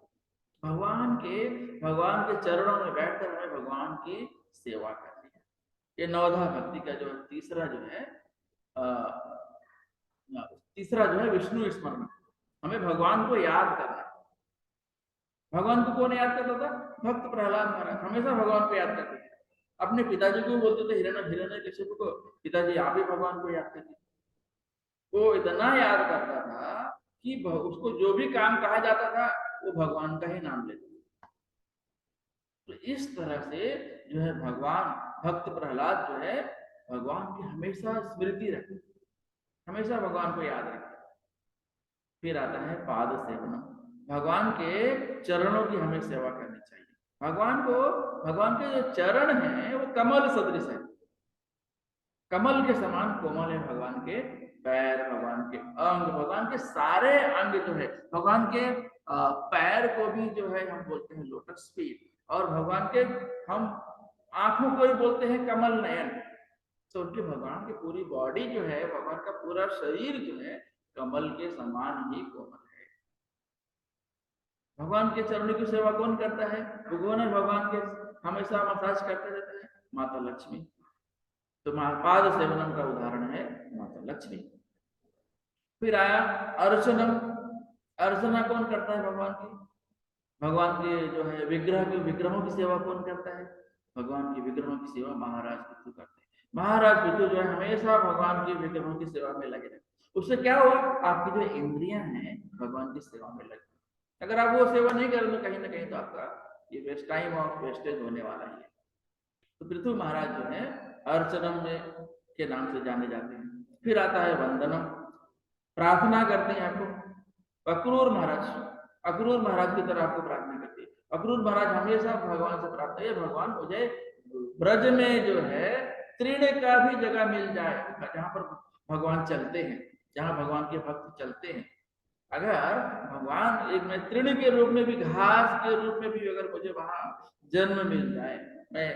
भगवान के चरणों में बैठकर हमें भगवान की सेवा करनी है। ये नवधा भक्ति का जो तीसरा जो है तीसरा जो है विष्णु स्मरण। हमें भगवान को याद करना। भगवान को कौन याद करता था? भक्त प्रहलाद महाराज हमेशा भगवान को याद करते थे। अपने पिताजी को बोलते थे, हिरण्यकशिपु को, पिताजी आप ही भगवान को याद करिए। वो इतना याद करता था कि उसको जो भी काम कहा जाता था वो भगवान का ही नाम लेता था। तो इस तरह से जो है भगवान भक्त प्रहलाद जो है भगवान की हमेशा स्मृति रखे, हमेशा भगवान को याद रखे। फिर आता है पाद सेवनम। भगवान के चरणों की हमें सेवा करनी चाहिए। भगवान के जो चरण हैं वो कमल सदृश है, कमल के समान कोमल है भगवान के पैर, भगवान के अंग, भगवान के सारे अंग जो है, भगवान के पैर को भी जो है हम बोलते हैं लोटस फीट, और भगवान के हम आंखों को भी बोलते हैं कमल नयन। तो उनके भगवान की पूरी बॉडी जो है, भगवान का पूरा शरीर जो है कमल के समान ही कोमल है। भगवान के चरणों की सेवा कौन करता है? भगवान भगवान के हमेशा मसाज करते रहते हैं, माता लक्ष्मी। तो पाद सेवनम का उदाहरण है माता लक्ष्मी। फिर आया अर्चनम। अर्चना कौन करता है भगवान की? भगवान के जो है विग्रहों की सेवा कौन करता है? भगवान की विग्रहों की सेवा महाराज पितृ करते हैं। महाराज पितृ जो है हमेशा भगवान के विग्रहों की सेवा में लगे रहते। उससे क्या हुआ? आपकी जो इंद्रियां हैं भगवान की सेवा में लगे। अगर आप वो सेवा नहीं करेंगे कहीं ना कहीं तो आपका ये वेस्ट टाइम और वेस्टेज होने वाला ही है। तो पृथ्वी महाराज जो है अर्चनम में के नाम से जाने जाते हैं। फिर आता है वंदनम। प्रार्थना करते हैं आपको। अक्रूर महाराज की तरह आपको प्रार्थना करते हैं। अक्रूर महाराज हमेशा भगवान से प्रार्थना है, भगवान मुझे ब्रज में जो है तृण का भी जगह मिल जाए, जहां पर भगवान चलते हैं, जहां भगवान के भक्त चलते हैं। अगर भगवान एक मैं तृण के रूप में भी, घास के रूप में भी अगर मुझे वहां जन्म मिल जाए, मैं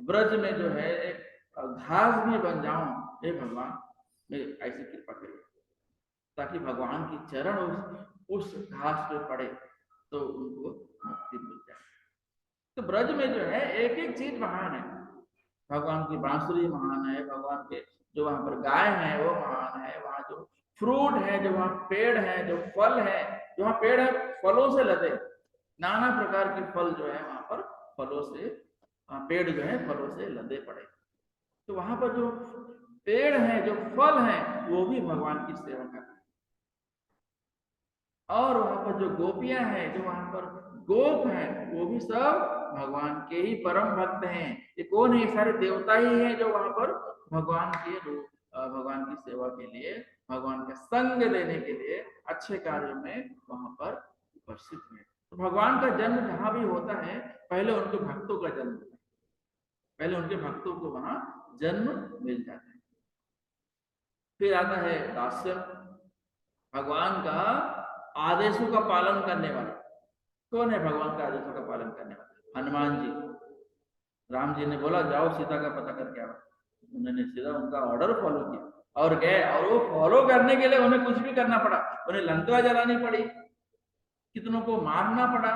ब्रज में जो है घास भी बन जाऊं, हे भगवान मैं ऐसी कृपा करिए ताकि भगवान की चरण उस घास पे पड़े तो उनको मुक्ति मिल जाए। तो ब्रज में जो है एक एक चीज महान है। भगवान की बांसुरी महान है, भगवान के जो वहां पर गाय है वो महान है, वहां जो फ्रूट है, जो वहां पेड़ है, जो फल है, जो वहां पेड़ है फलों से लदे, नाना प्रकार के फल जो है वहां पर फलों से, पेड़ जो है फलों से लदे पड़े। तो वहां पर जो पेड़ है, जो फल है, वो भी भगवान की सेवा कर रहे हैं। और वहां पर जो गोपियां हैं, जो वहां पर गोप हैं, वो भी सब भगवान के ही परम भक्त हैं। ये कौन है? ये सारे देवता ही हैं जो वहां पर भगवान के रूप, भगवान की सेवा के लिए, भगवान का संग देने के लिए, अच्छे कार्यों में वहां पर उपस्थित हैं। तो भगवान का जन्म जहां भी होता है पहले उनके भक्तों का जन्म होता है, पहले उनके भक्तों को वहां जन्म मिल जाता है। फिर आता है दास्य। भगवान का आदेशों का पालन करने वाला कौन है? भगवान का आदेशों का पालन करने वाला हनुमान जी। राम जी ने बोला जाओ सीता का पता करके आओ, उन्होंने सीधा उनका ऑर्डर फॉलो किया और गए, और वो फॉलो करने के लिए उन्हें कुछ भी करना पड़ा, उन्हें लंका जलानी पड़ी, कितनों को मारना पड़ा,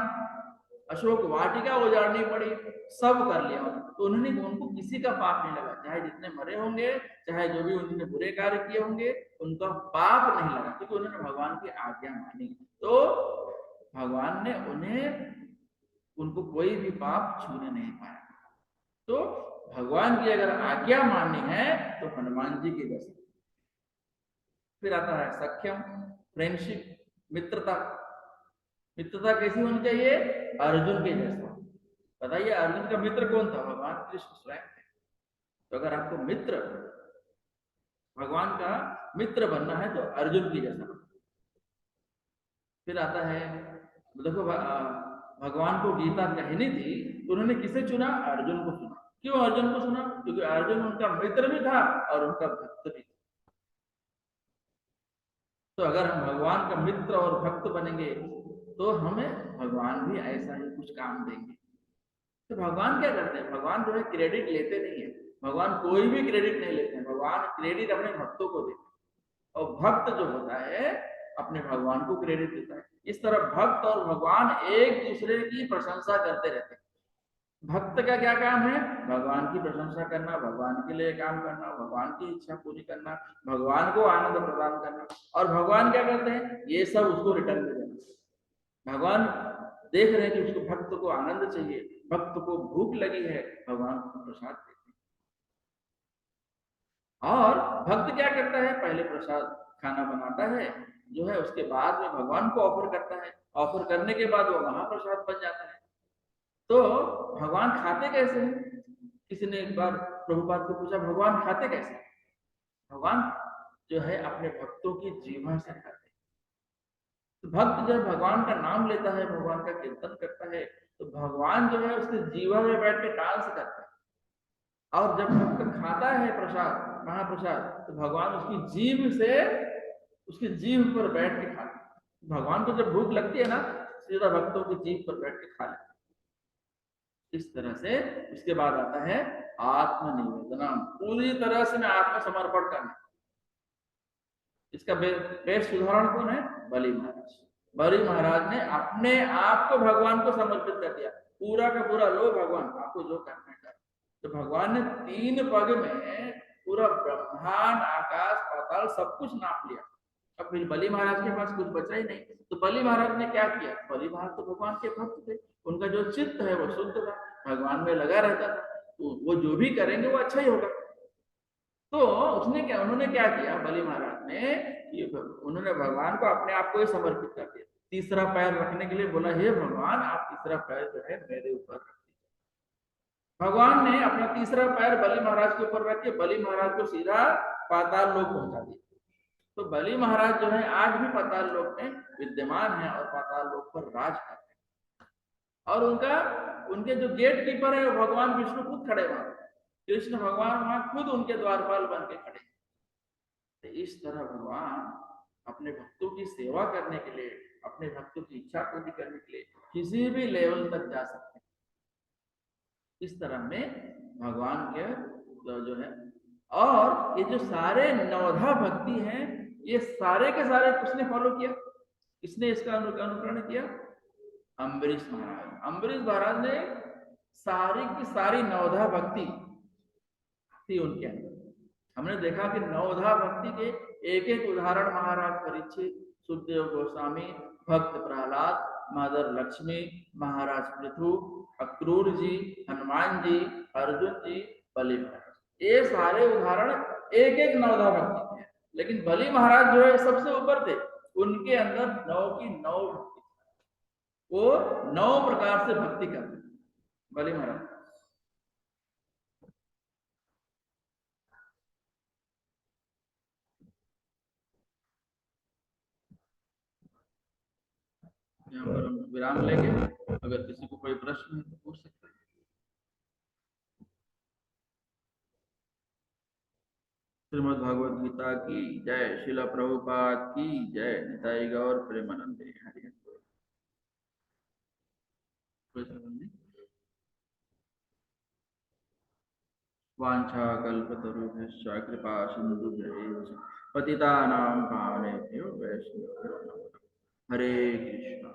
अशोक वाटिका उजाड़नी पड़ी, सब कर लिया। तो उन्होंने, उनको किसी का पाप नहीं लगा, चाहे जितने मरे होंगे, चाहे जो भी उन्होंने बुरे कार्य किए होंगे, उनका पाप नहीं लगा, क्योंकि उन्होंने भगवान की आज्ञा मानी। तो भगवान ने उनको कोई भी पाप छूने नहीं पाया। तो भगवान की अगर आज्ञा माननी है तो हनुमान जी की जैसे। फिर आता है सख्यम, फ्रेंडशिप, मित्रता। मित्रता कैसी होनी चाहिए? अर्जुन के जैसा। बताइए अर्जुन का मित्र कौन था? भगवान कृष्ण स्वयं थे। तो अगर आपको मित्र, भगवान का मित्र बनना है तो अर्जुन की जैसा। फिर आता है, देखो भगवान को गीता कहनी थी तो उन्होंने किसे चुना? अर्जुन को चुना। क्यों अर्जुन को चुना? क्योंकि अर्जुन उनका मित्र भी था और उनका भक्त भी था। तो अगर हम भगवान का मित्र और भक्त बनेंगे तो हमें भगवान भी ऐसा ही कुछ काम देंगे। तो भगवान क्या करते हैं? भगवान जो है क्रेडिट लेते नहीं है, भगवान कोई भी क्रेडिट नहीं लेते हैं, भगवान क्रेडिट अपने भक्तों को देते हैं, और भक्त जो होता है अपने भगवान को क्रेडिट देता है। इस तरह भक्त और भगवान एक दूसरे की प्रशंसा करते रहते हैं। भक्त का क्या काम है? भगवान की प्रशंसा करना, भगवान के लिए काम करना, भगवान की इच्छा पूरी करना, भगवान को आनंद प्रदान करना। और भगवान क्या करते हैं? ये सब उसको रिटर्न में देना। भगवान देख रहे हैं कि उसको, भक्त को आनंद चाहिए, भक्त को भूख लगी है, भगवान को प्रसाद देते हैं। और भक्त क्या करता है? पहले प्रसाद खाना बनाता है जो है, उसके बाद में भगवान को ऑफर करता है। ऑफर करने के बाद वो महाप्रसाद बन जाता है। तो भगवान खाते कैसे हैं? किसी ने एक बार प्रभुपाद को पूछा, भगवान खाते कैसे? भगवान जो है अपने भक्तों की जीवा से खाते हैं। तो भक्त जब भगवान का नाम लेता है, भगवान का कीर्तन करता है, तो भगवान जो है उसके जीवा में बैठ के डांस करता है। और जब भक्त खाता है प्रसाद, महाप्रसाद, तो भगवान उसकी जीभ से, उसकी जीभ पर बैठ के खाते हैं। भगवान को जब भूख लगती है ना, सीधा भक्तों की जीभ पर बैठ के खा लेते हैं। इस तरह से उसके बाद आता है आत्मनिवेदना, पूरी तरह से मैं आत्मसमर्पण करना। इसका बेस्ट उदाहरण कौन है? बलि महाराज। बलि महाराज ने अपने आप को भगवान को समर्पित कर दिया, पूरा का पूरा, लो भगवान आपको जो करना है। तो भगवान ने 3 पग में पूरा ब्रह्मांड, आकाश, पाताल सब कुछ नाप लिया। अब फिर बलि महाराज के पास कुछ बचा ही नहीं। तो बलि महाराज ने क्या किया? बलि महाराज तो भगवान के भक्त थे, उनका जो चित्त है वो शुद्ध था, भगवान में लगा रहता था, तो वो जो भी करेंगे वो अच्छा ही होगा। तो उन्होंने क्या किया? बलि महाराज ने, उन्होंने भगवान को अपने आप को ही समर्पित कर दिया। तीसरा पैर रखने के लिए बोला, हे भगवान आप तीसरा पैर जो है मेरे ऊपर रख दीजिए। भगवान ने अपना तीसरा पैर बलि महाराज के ऊपर रख के बलि महाराज को सीधा पाताल लोक पहुंचा दिया। तो बलि महाराज जो है आज भी पाताल लोक में विद्यमान है और पाताल लोक पर राज करते हैं। और उनके जो गेट कीपर है वो भगवान विष्णु खुद खड़े वहां, कृष्ण भगवान वहां खुद उनके द्वारपाल बन के खड़े। तो इस तरह भगवान अपने भक्तों की सेवा करने के लिए, अपने भक्तों की इच्छा पूरी करने के लिए किसी भी लेवल तक जा सकते हैं। इस तरह में भगवान के जो है, और ये जो सारे नवधा भक्ति हैं, ये सारे के सारे किसने फॉलो किया? किसने इसका अनुकरण किया? अम्बरीश महाराज। अम्बरीश महाराज ने सारी की सारी नवधा भक्ति थी उनके अंदर। हमने देखा कि नवधा भक्ति के एक एक उदाहरण महाराज परीक्षित, सुखदेव गोस्वामी, भक्त प्रहलाद, मदर लक्ष्मी, महाराज पृथु, अक्रूर जी, हनुमान जी, अर्जुन जी, बलि महाराज, ये सारे उदाहरण एक एक नवधा भक्ति थे। लेकिन बलि महाराज जो है सबसे ऊपर थे, उनके अंदर 9 की 9 भक्ति, वो 9 प्रकार से भक्ति करते बलि महाराज। यहाँ पर हम विराम लेंगे, अगर किसी को कोई प्रश्न है तो पूछ सकते हैं। श्रीमद् भगवद गीता की जय। शिला प्रभुपाद की जय। निताई गौर प्रेमानंदे। हरि वांछा कल्पतरुभ्यश्च कृपा सिन्धुभ्यैव च पतितानां पावनेभ्यो वैष्णवेभ्यो नमो नमः। हरे कृष्ण।